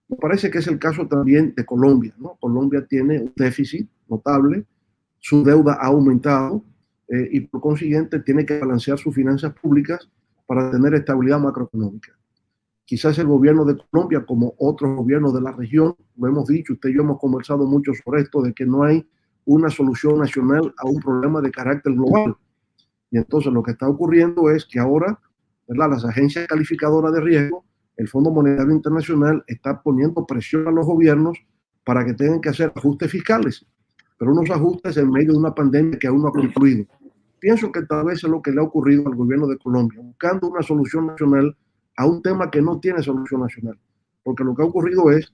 Me parece que es el caso también de Colombia, ¿no? Colombia tiene un déficit notable, su deuda ha aumentado y por consiguiente tiene que balancear sus finanzas públicas para tener estabilidad macroeconómica. Quizás el gobierno de Colombia, como otros gobiernos de la región, lo hemos dicho, usted y yo hemos conversado mucho sobre esto, de que no hay una solución nacional a un problema de carácter global. Y entonces lo que está ocurriendo es que ahora, ¿verdad?, las agencias calificadoras de riesgo el Fondo Monetario Internacional está poniendo presión a los gobiernos para que tengan que hacer ajustes fiscales, pero unos ajustes en medio de una pandemia que aún no ha concluido. Pienso que tal vez es lo que le ha ocurrido al gobierno de Colombia, buscando una solución nacional a un tema que no tiene solución nacional, porque lo que ha ocurrido es,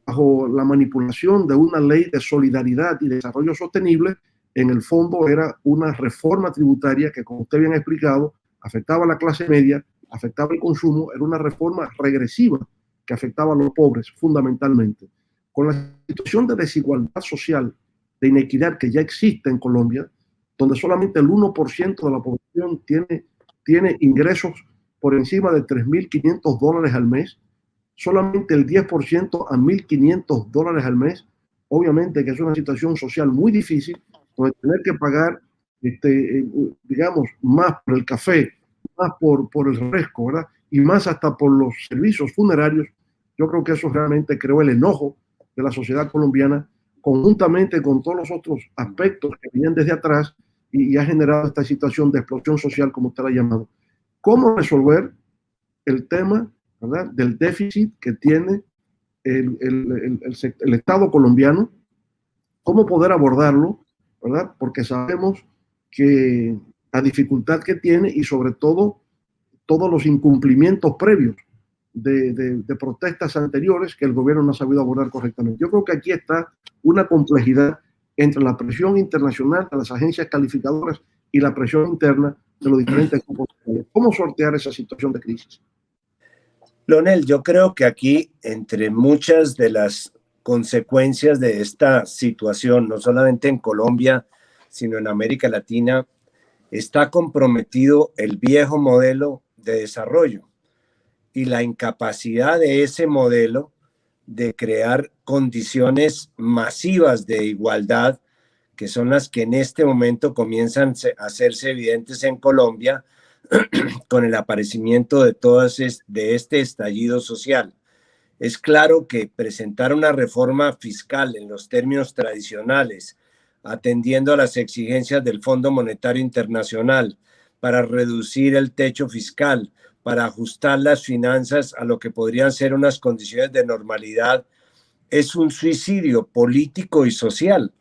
bajo la manipulación de una ley de solidaridad y desarrollo sostenible, en el fondo era una reforma tributaria que, como usted bien ha explicado, afectaba a la clase media, afectaba el consumo, era una reforma regresiva que afectaba a los pobres fundamentalmente. Con la situación de desigualdad social, de inequidad que ya existe en Colombia, donde solamente el 1% de la población tiene ingresos por encima de $3.500 al mes, solamente el 10% a $1.500 al mes, obviamente que es una situación social muy difícil, donde tener que pagar, digamos, más por el café, más por el refresco, ¿verdad? Y más hasta por los servicios funerarios. Yo creo que eso realmente creó el enojo de la sociedad colombiana, conjuntamente con todos los otros aspectos que vienen desde atrás, y ha generado esta situación de explosión social, como usted la ha llamado. ¿Cómo resolver el tema, ¿verdad?, del déficit que tiene el Estado colombiano? ¿Cómo poder abordarlo, ¿verdad? Porque sabemos que la dificultad que tiene y sobre todo todos los incumplimientos previos de protestas anteriores que el gobierno no ha sabido abordar correctamente. Yo creo que aquí está una complejidad entre la presión internacional de las agencias calificadoras y la presión interna de los diferentes grupos. ¿Cómo sortear esa situación de crisis? Leonel, yo creo que aquí, entre muchas de las consecuencias de esta situación, no solamente en Colombia, sino en América Latina, está comprometido el viejo modelo de desarrollo y la incapacidad de ese modelo de crear condiciones masivas de igualdad, que son las que en este momento comienzan a hacerse evidentes en Colombia con el aparecimiento de este estallido social. Es claro que presentar una reforma fiscal en los términos tradicionales, atendiendo a las exigencias del Fondo Monetario Internacional para reducir el techo fiscal, para ajustar las finanzas a lo que podrían ser unas condiciones de normalidad, es un suicidio político y social,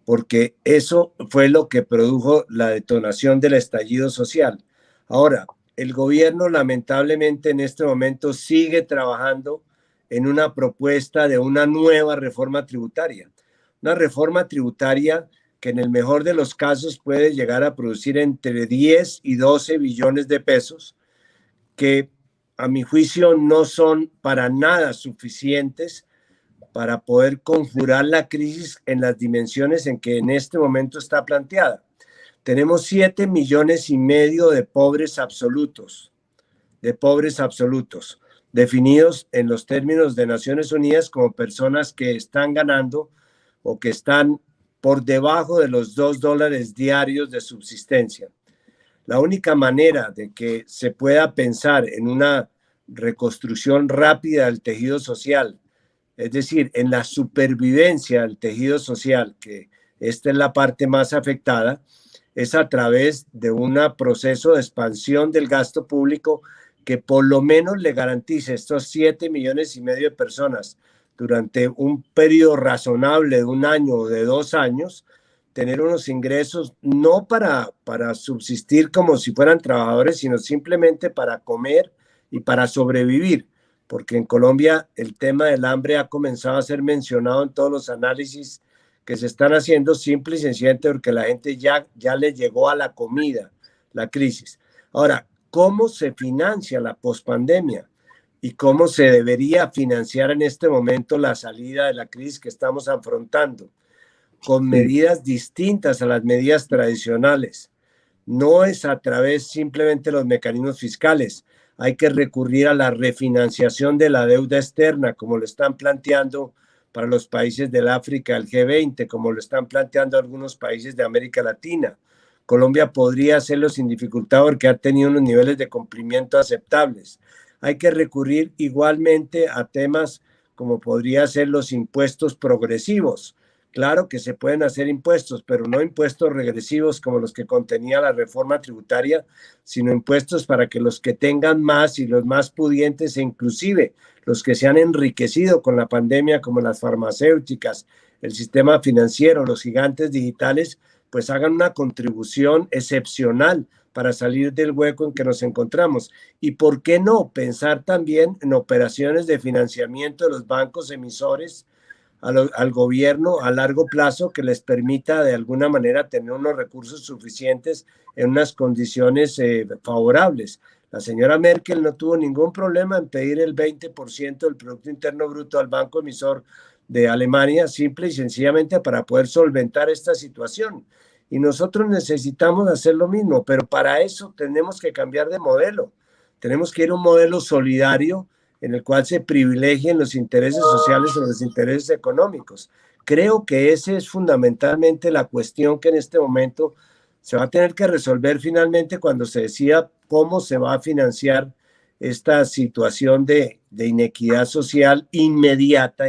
porque eso fue lo que produjo la detonación del estallido social. Ahora, el gobierno lamentablemente en este momento sigue trabajando en una propuesta de una nueva reforma tributaria. Una reforma tributaria que en el mejor de los casos puede llegar a producir entre 10 y 12 billones de pesos, que a mi juicio no son para nada suficientes para poder conjurar la crisis en las dimensiones en que en este momento está planteada. Tenemos 7,5 millones de pobres absolutos, definidos en los términos de Naciones Unidas como personas que están ganando o que están por debajo de los $2 diarios de subsistencia. La única manera de que se pueda pensar en una reconstrucción rápida del tejido social, es decir, en la supervivencia del tejido social, que esta es la parte más afectada, es a través de un proceso de expansión del gasto público que por lo menos le garantice a estos 7,5 millones de personas durante un periodo razonable de 1 año o de 2 años, tener unos ingresos no para subsistir como si fueran trabajadores, sino simplemente para comer y para sobrevivir, porque en Colombia el tema del hambre ha comenzado a ser mencionado en todos los análisis que se están haciendo, simple y sencillamente porque la gente ya le llegó a la comida, la crisis. Ahora, ¿cómo se financia la pospandemia? ¿Y cómo se debería financiar en este momento la salida de la crisis que estamos afrontando? Con medidas distintas a las medidas tradicionales. No es a través simplemente de los mecanismos fiscales. Hay que recurrir a la refinanciación de la deuda externa, como lo están planteando para los países del África, el G20, como lo están planteando algunos países de América Latina. Colombia podría hacerlo sin dificultad porque ha tenido unos niveles de cumplimiento aceptables. Hay que recurrir igualmente a temas como podría ser los impuestos progresivos, Claro que se pueden hacer impuestos, pero no impuestos regresivos como los que contenía la reforma tributaria, sino impuestos para que los que tengan más y los más pudientes, e inclusive los que se han enriquecido con la pandemia, como las farmacéuticas, el sistema financiero, los gigantes digitales, pues hagan una contribución excepcional para salir del hueco en que nos encontramos. Y por qué no pensar también en operaciones de financiamiento de los bancos emisores al gobierno a largo plazo que les permita de alguna manera tener unos recursos suficientes en unas condiciones favorables. La señora Merkel no tuvo ningún problema en pedir el 20% del Producto Interno Bruto al banco emisor de Alemania, simple y sencillamente para poder solventar esta situación. Y nosotros necesitamos hacer lo mismo, pero para eso tenemos que cambiar de modelo. Tenemos que ir a un modelo solidario en el cual se privilegien los intereses sociales sobre los intereses económicos. Creo que esa es fundamentalmente la cuestión que en este momento se va a tener que resolver finalmente cuando se decida cómo se va a financiar esta situación de inequidad social inmediata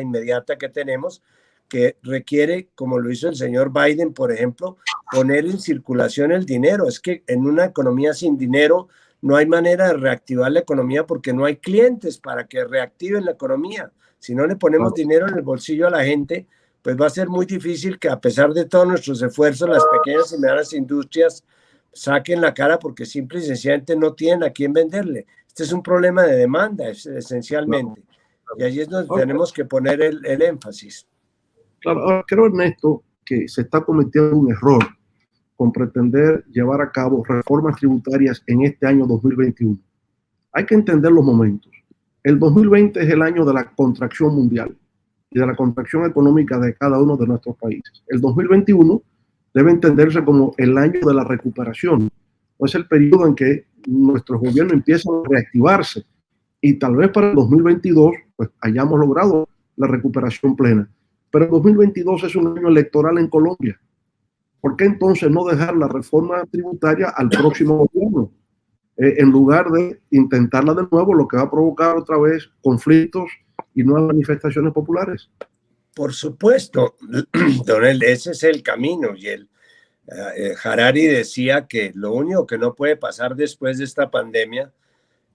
que tenemos, que requiere, como lo hizo el señor Biden, por ejemplo, poner en circulación el dinero. Es que en una economía sin dinero no hay manera de reactivar la economía porque no hay clientes para que reactiven la economía. Si no le ponemos dinero en el bolsillo a la gente, pues va a ser muy difícil que a pesar de todos nuestros esfuerzos, las pequeñas y medianas industrias saquen la cara porque simple y sencillamente no tienen a quién venderle. Este es un problema de demanda, esencialmente. Y allí es donde tenemos que poner el énfasis. Claro, ahora creo, Ernesto, que se está cometiendo un error con pretender llevar a cabo reformas tributarias en este año 2021. Hay que entender los momentos. El 2020 es el año de la contracción mundial y de la contracción económica de cada uno de nuestros países. El 2021 debe entenderse como el año de la recuperación. Es el periodo en que nuestros gobiernos empiezan a reactivarse y tal vez para el 2022 pues, hayamos logrado la recuperación plena. Pero el 2022 es un año electoral en Colombia. ¿Por qué entonces no dejar la reforma tributaria al próximo gobierno? En lugar de intentarla de nuevo, lo que va a provocar otra vez conflictos y nuevas manifestaciones populares. Por supuesto, Donel, ese es el camino. Y Harari decía que lo único que no puede pasar después de esta pandemia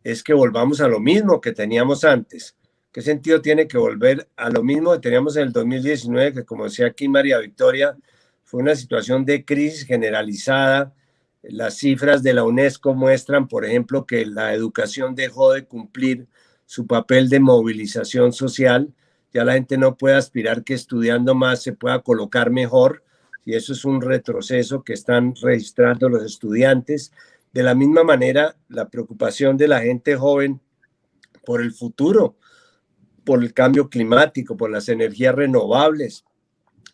es que volvamos a lo mismo que teníamos antes. ¿Qué sentido tiene que volver a lo mismo que teníamos en el 2019, que como decía aquí María Victoria, fue una situación de crisis generalizada? Las cifras de la UNESCO muestran, por ejemplo, que la educación dejó de cumplir su papel de movilización social. Ya la gente no puede aspirar que estudiando más se pueda colocar mejor, y eso es un retroceso que están registrando los estudiantes. De la misma manera, la preocupación de la gente joven por el futuro, por el cambio climático, por las energías renovables,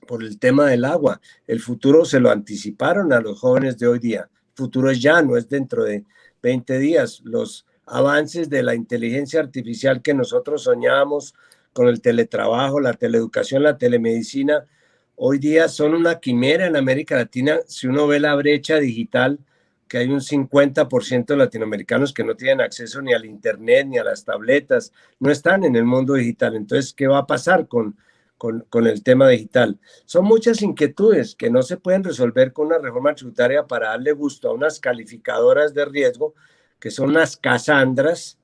por el tema del agua. El futuro se lo anticiparon a los jóvenes de hoy día. El futuro es ya, no es dentro de 20 días. Los avances de la inteligencia artificial que nosotros soñábamos con el teletrabajo, la teleeducación, la telemedicina, hoy día son una quimera en América Latina. Si uno ve la brecha digital, que hay un 50% de latinoamericanos que no tienen acceso ni al internet ni a las tabletas, no están en el mundo digital. Entonces, ¿qué va a pasar con el tema digital? Son muchas inquietudes que no se pueden resolver con una reforma tributaria para darle gusto a unas calificadoras de riesgo que son las casandras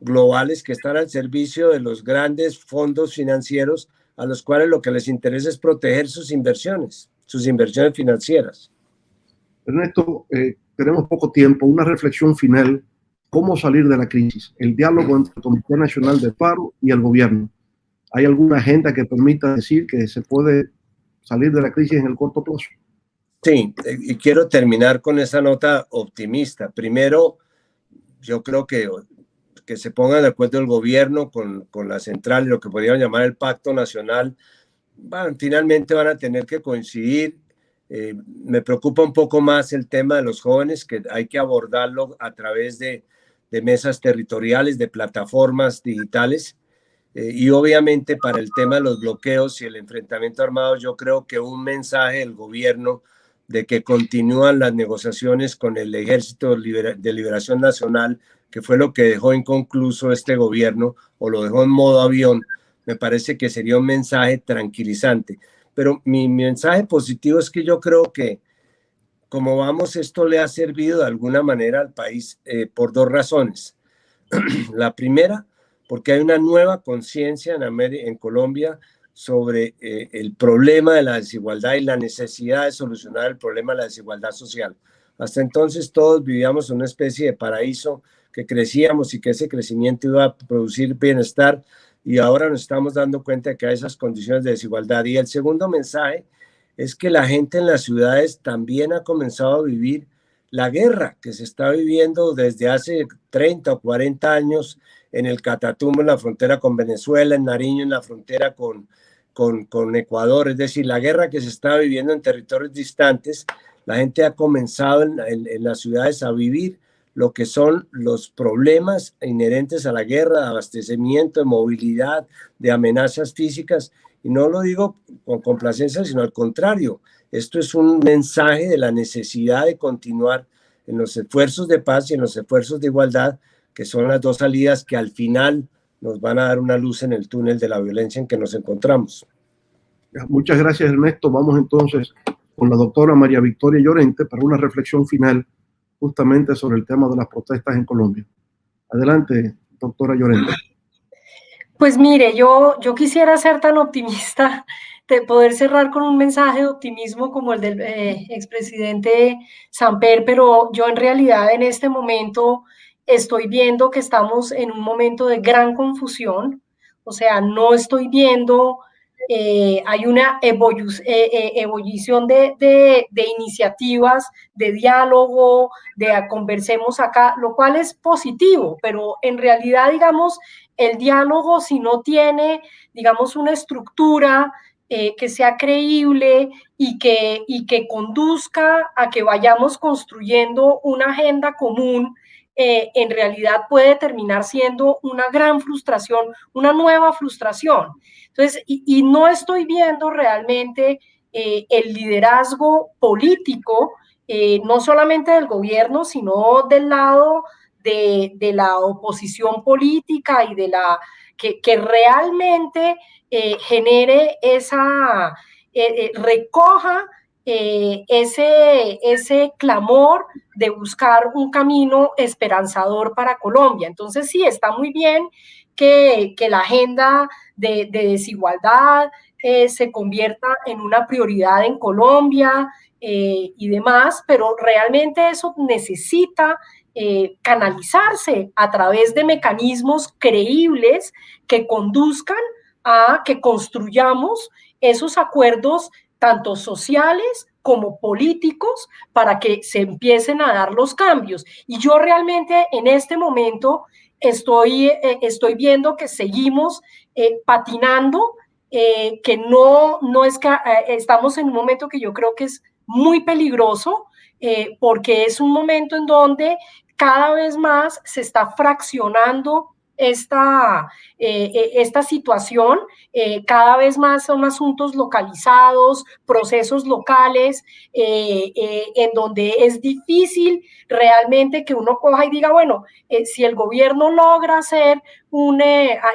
globales que están al servicio de los grandes fondos financieros a los cuales lo que les interesa es proteger sus inversiones financieras. Ernesto, tenemos poco tiempo. Una reflexión final. ¿Cómo salir de la crisis? El diálogo entre el Comité Nacional de Paro y el gobierno. ¿Hay alguna agenda que permita decir que se puede salir de la crisis en el corto plazo? Sí, y quiero terminar con esa nota optimista. Primero, yo creo que se ponga de acuerdo el gobierno con la central y lo que podríamos llamar el Pacto Nacional. Finalmente van a tener que coincidir. Me preocupa un poco más el tema de los jóvenes, que hay que abordarlo a través de mesas territoriales, de plataformas digitales. Y obviamente para el tema de los bloqueos y el enfrentamiento armado, yo creo que un mensaje del gobierno de que continúan las negociaciones con el Ejército de Liberación Nacional, que fue lo que dejó inconcluso este gobierno, o lo dejó en modo avión, me parece que sería un mensaje tranquilizante. pero mi mensaje positivo es que yo creo que como vamos, esto le ha servido de alguna manera al país por dos razones. La primera, porque hay una nueva conciencia en Colombia sobre el problema de la desigualdad y la necesidad de solucionar el problema de la desigualdad social. Hasta entonces todos vivíamos en una especie de paraíso, que crecíamos y que ese crecimiento iba a producir bienestar, y ahora nos estamos dando cuenta de que hay esas condiciones de desigualdad. Y el segundo mensaje es que la gente en las ciudades también ha comenzado a vivir la guerra que se está viviendo desde hace 30 o 40 años en el Catatumbo, en la frontera con Venezuela, en Nariño, en la frontera con Ecuador. Es decir, la guerra que se está viviendo en territorios distantes. La gente ha comenzado en las ciudades a vivir lo que son los problemas inherentes a la guerra, de abastecimiento, de movilidad, de amenazas físicas. Y no lo digo con complacencia, sino al contrario. Esto es un mensaje de la necesidad de continuar en los esfuerzos de paz y en los esfuerzos de igualdad, que son las dos salidas que al final nos van a dar una luz en el túnel de la violencia en que nos encontramos. Muchas gracias, Ernesto. Vamos entonces con la doctora María Victoria Llorente para una reflexión final justamente sobre el tema de las protestas en Colombia. Adelante, doctora Llorente. Pues mire, yo quisiera ser tan optimista de poder cerrar con un mensaje de optimismo como el del expresidente Samper, pero yo en realidad en este momento estoy viendo que estamos en un momento de gran confusión. O sea, no estoy viendo, hay una ebullición de iniciativas, de diálogo, de conversemos acá, lo cual es positivo, pero en realidad, digamos, el diálogo, si no tiene, digamos, una estructura que sea creíble y que conduzca a que vayamos construyendo una agenda común, en realidad puede terminar siendo una gran frustración, una nueva frustración. Entonces, y no estoy viendo realmente el liderazgo político, no solamente del gobierno, sino del lado de la oposición política y de la que realmente genere esa, recoja ese clamor de buscar un camino esperanzador para Colombia. Entonces sí, está muy bien que la agenda de desigualdad se convierta en una prioridad en Colombia y demás, pero realmente eso necesita canalizarse a través de mecanismos creíbles que conduzcan a que construyamos esos acuerdos tanto sociales como políticos para que se empiecen a dar los cambios. Y yo realmente en este momento estoy viendo que seguimos patinando, que no es que estamos en un momento que yo creo que es muy peligroso, porque es un momento en donde cada vez más se está fraccionando esta situación, cada vez más son asuntos localizados, procesos locales, en donde es difícil realmente que uno coja y diga, bueno, si el gobierno logra hacer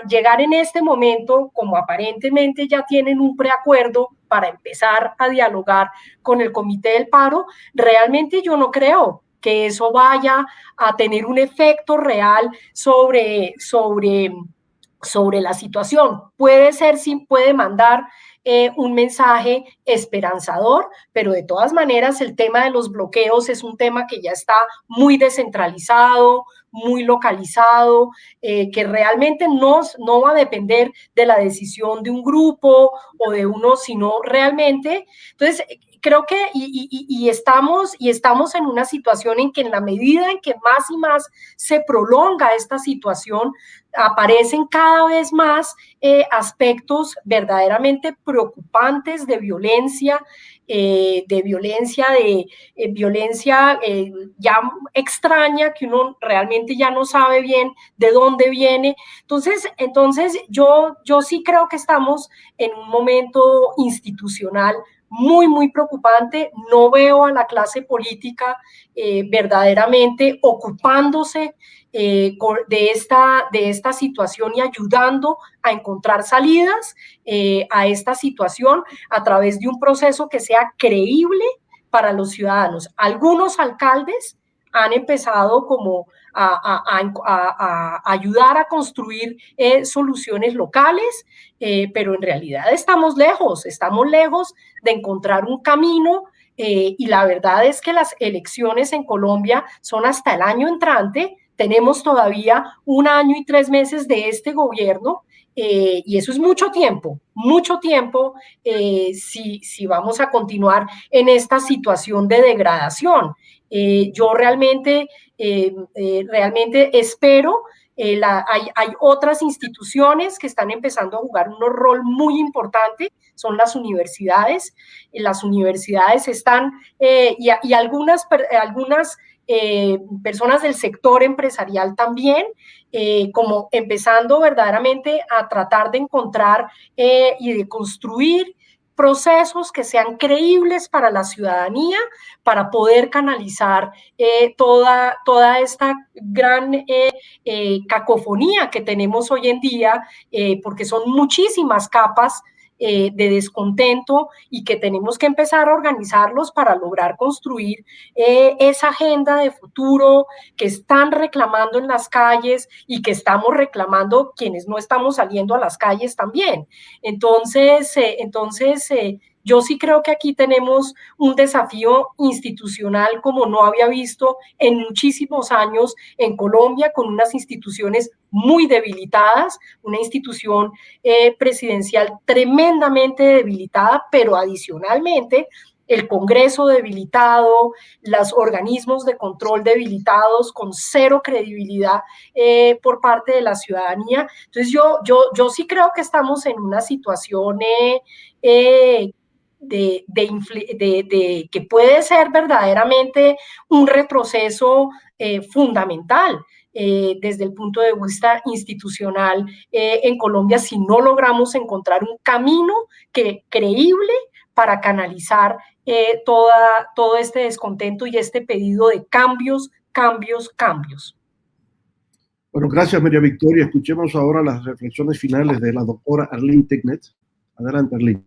llegar en este momento, como aparentemente ya tienen un preacuerdo para empezar a dialogar con el Comité del Paro, realmente yo no creo que eso vaya a tener un efecto real sobre la situación. Puede ser, sí, puede mandar un mensaje esperanzador, pero de todas maneras el tema de los bloqueos es un tema que ya está muy descentralizado, muy localizado, que realmente no va a depender de la decisión de un grupo o de uno, sino realmente. Entonces, creo que estamos en una situación en que en la medida en que más y más se prolonga esta situación, aparecen cada vez más aspectos verdaderamente preocupantes de violencia, ya extraña, que uno realmente ya no sabe bien de dónde viene. Entonces yo sí creo que estamos en un momento institucional muy, muy preocupante. No veo a la clase política verdaderamente ocupándose de esta situación y ayudando a encontrar salidas a esta situación a través de un proceso que sea creíble para los ciudadanos. Algunos alcaldes han empezado como a ayudar a construir soluciones locales, pero en realidad estamos lejos de encontrar un camino, y la verdad es que las elecciones en Colombia son hasta el año entrante. Tenemos todavía 1 año y 3 meses de este gobierno, y eso es mucho tiempo si vamos a continuar en esta situación de degradación. Yo realmente espero, hay otras instituciones que están empezando a jugar un rol muy importante, son las universidades. Las universidades están, y algunas personas del sector empresarial también, como empezando verdaderamente a tratar de encontrar y de construir procesos que sean creíbles para la ciudadanía, para poder canalizar toda esta gran cacofonía que tenemos hoy en día, porque son muchísimas capas de descontento, y que tenemos que empezar a organizarlos para lograr construir esa agenda de futuro que están reclamando en las calles y que estamos reclamando quienes no estamos saliendo a las calles también. Entonces, yo sí creo que aquí tenemos un desafío institucional como no había visto en muchísimos años en Colombia, con unas instituciones muy debilitadas, una institución presidencial tremendamente debilitada, pero adicionalmente el Congreso debilitado, los organismos de control debilitados, con cero credibilidad por parte de la ciudadanía. Entonces yo sí creo que estamos en una situación que puede ser verdaderamente un retroceso fundamental desde el punto de vista institucional en Colombia, si no logramos encontrar un camino creíble para canalizar todo este descontento y este pedido de cambios. Bueno, gracias, María Victoria. Escuchemos ahora las reflexiones finales de la doctora Arlene Tignett. Adelante, Arlene.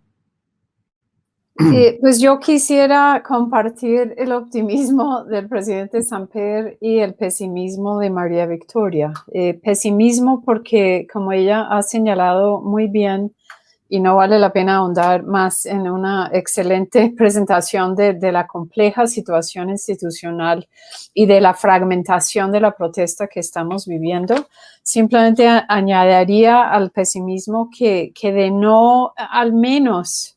Pues yo quisiera compartir el optimismo del presidente Samper y el pesimismo de María Victoria. Pesimismo porque, como ella ha señalado muy bien, y no vale la pena ahondar más en una excelente presentación de la compleja situación institucional y de la fragmentación de la protesta que estamos viviendo, simplemente añadiría al pesimismo que de no al menos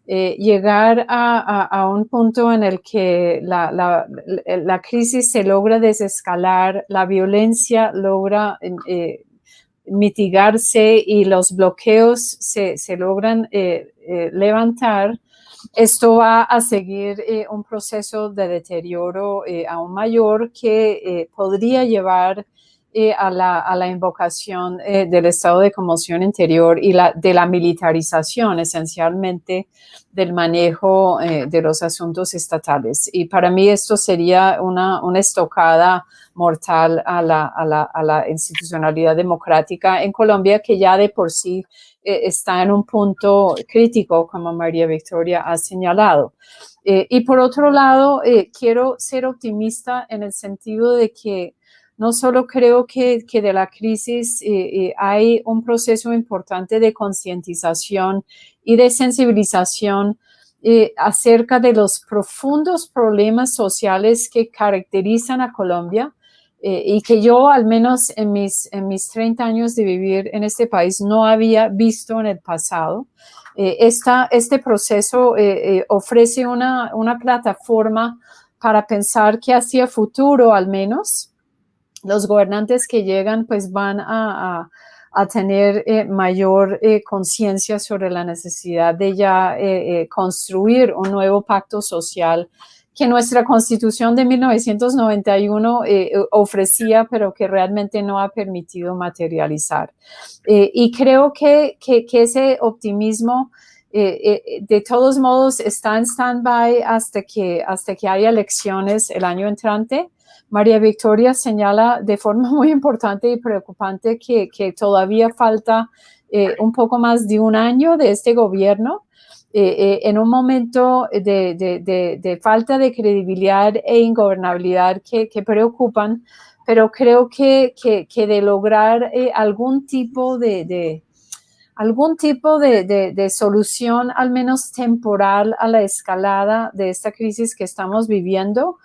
llegar a un punto en el que la crisis se logra desescalar, la violencia logra mitigarse y los bloqueos se logran levantar, esto va a seguir un proceso de deterioro aún mayor que podría llevar a la invocación del estado de conmoción interior y de la militarización esencialmente del manejo de los asuntos estatales. Y para mí esto sería una estocada mortal a la institucionalidad democrática en Colombia, que ya de por sí está en un punto crítico, como María Victoria ha señalado. Y por otro lado, quiero ser optimista en el sentido de que no solo creo que de la crisis hay un proceso importante de concientización y de sensibilización acerca de los profundos problemas sociales que caracterizan a Colombia y que yo, al menos en mis 30 años de vivir en este país, no había visto en el pasado. Este proceso ofrece una plataforma para pensar que hacia futuro, al menos, los gobernantes que llegan pues van a tener mayor conciencia sobre la necesidad de ya construir un nuevo pacto social que nuestra Constitución de 1991 ofrecía, pero que realmente no ha permitido materializar. Y creo que ese optimismo de todos modos está en stand-by hasta que haya elecciones el año entrante. María Victoria señala de forma muy importante y preocupante que todavía falta un poco más de un año de este gobierno, en un momento de falta de credibilidad e ingobernabilidad que preocupan, pero creo que de lograr algún tipo de solución, al menos temporal, a la escalada de esta crisis que estamos viviendo,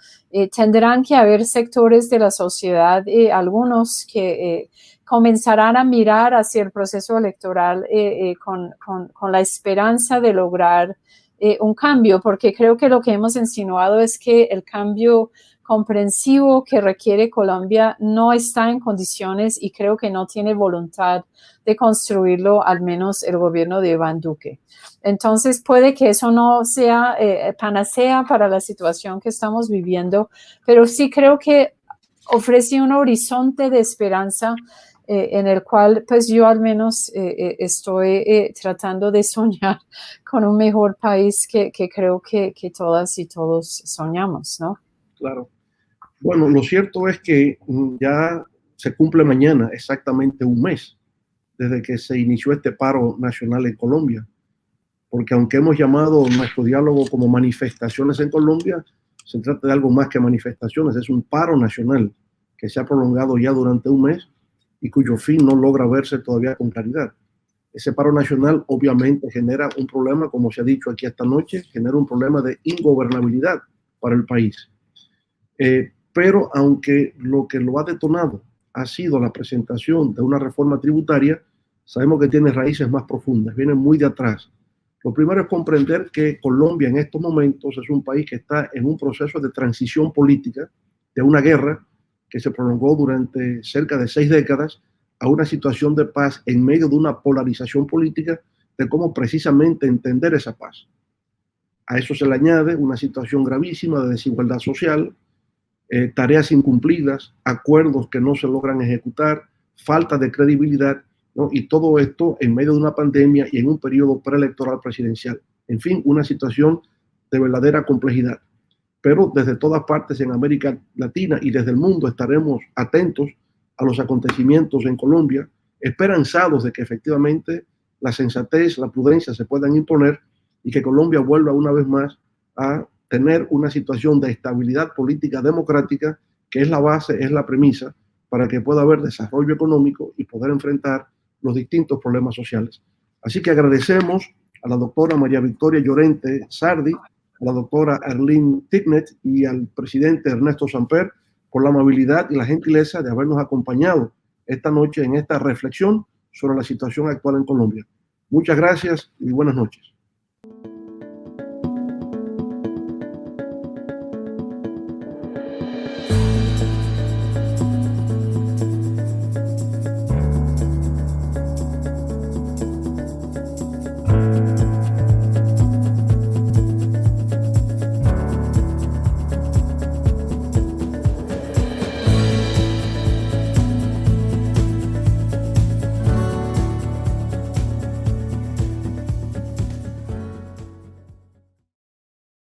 tendrán que haber sectores de la sociedad, algunos que comenzarán a mirar hacia el proceso electoral con la esperanza de lograr un cambio, porque creo que lo que hemos insinuado es que el cambio comprensivo que requiere Colombia no está en condiciones y creo que no tiene voluntad de construirlo, al menos el gobierno de Iván Duque. Entonces puede que eso no sea panacea para la situación que estamos viviendo, pero sí creo que ofrece un horizonte de esperanza en el cual pues yo al menos estoy tratando de soñar con un mejor país que creo que todas y todos soñamos, ¿no? Claro. Bueno, lo cierto es que ya se cumple mañana exactamente un mes desde que se inició este paro nacional en Colombia, porque aunque hemos llamado nuestro diálogo como manifestaciones en Colombia, se trata de algo más que manifestaciones, es un paro nacional que se ha prolongado ya durante un mes y cuyo fin no logra verse todavía con claridad. Ese paro nacional obviamente genera un problema, como se ha dicho aquí esta noche, genera un problema de ingobernabilidad para el país. Pero aunque lo que lo ha detonado ha sido la presentación de una reforma tributaria, sabemos que tiene raíces más profundas, viene muy de atrás. Lo primero es comprender que Colombia en estos momentos es un país que está en un proceso de transición política, de una guerra que se prolongó durante cerca de 6 décadas, a una situación de paz en medio de una polarización política de cómo precisamente entender esa paz. A eso se le añade una situación gravísima de desigualdad social, tareas incumplidas, acuerdos que no se logran ejecutar, falta de credibilidad, ¿no? Y todo esto en medio de una pandemia y en un periodo preelectoral presidencial. En fin, una situación de verdadera complejidad. Pero desde todas partes en América Latina y desde el mundo estaremos atentos a los acontecimientos en Colombia, esperanzados de que efectivamente la sensatez, la prudencia se puedan imponer y que Colombia vuelva una vez más a tener una situación de estabilidad política democrática, que es la base, es la premisa para que pueda haber desarrollo económico y poder enfrentar los distintos problemas sociales. Así que agradecemos a la doctora María Victoria Llorente Sardi, a la doctora Arlene Tignet y al presidente Ernesto Samper por la amabilidad y la gentileza de habernos acompañado esta noche en esta reflexión sobre la situación actual en Colombia. Muchas gracias y buenas noches.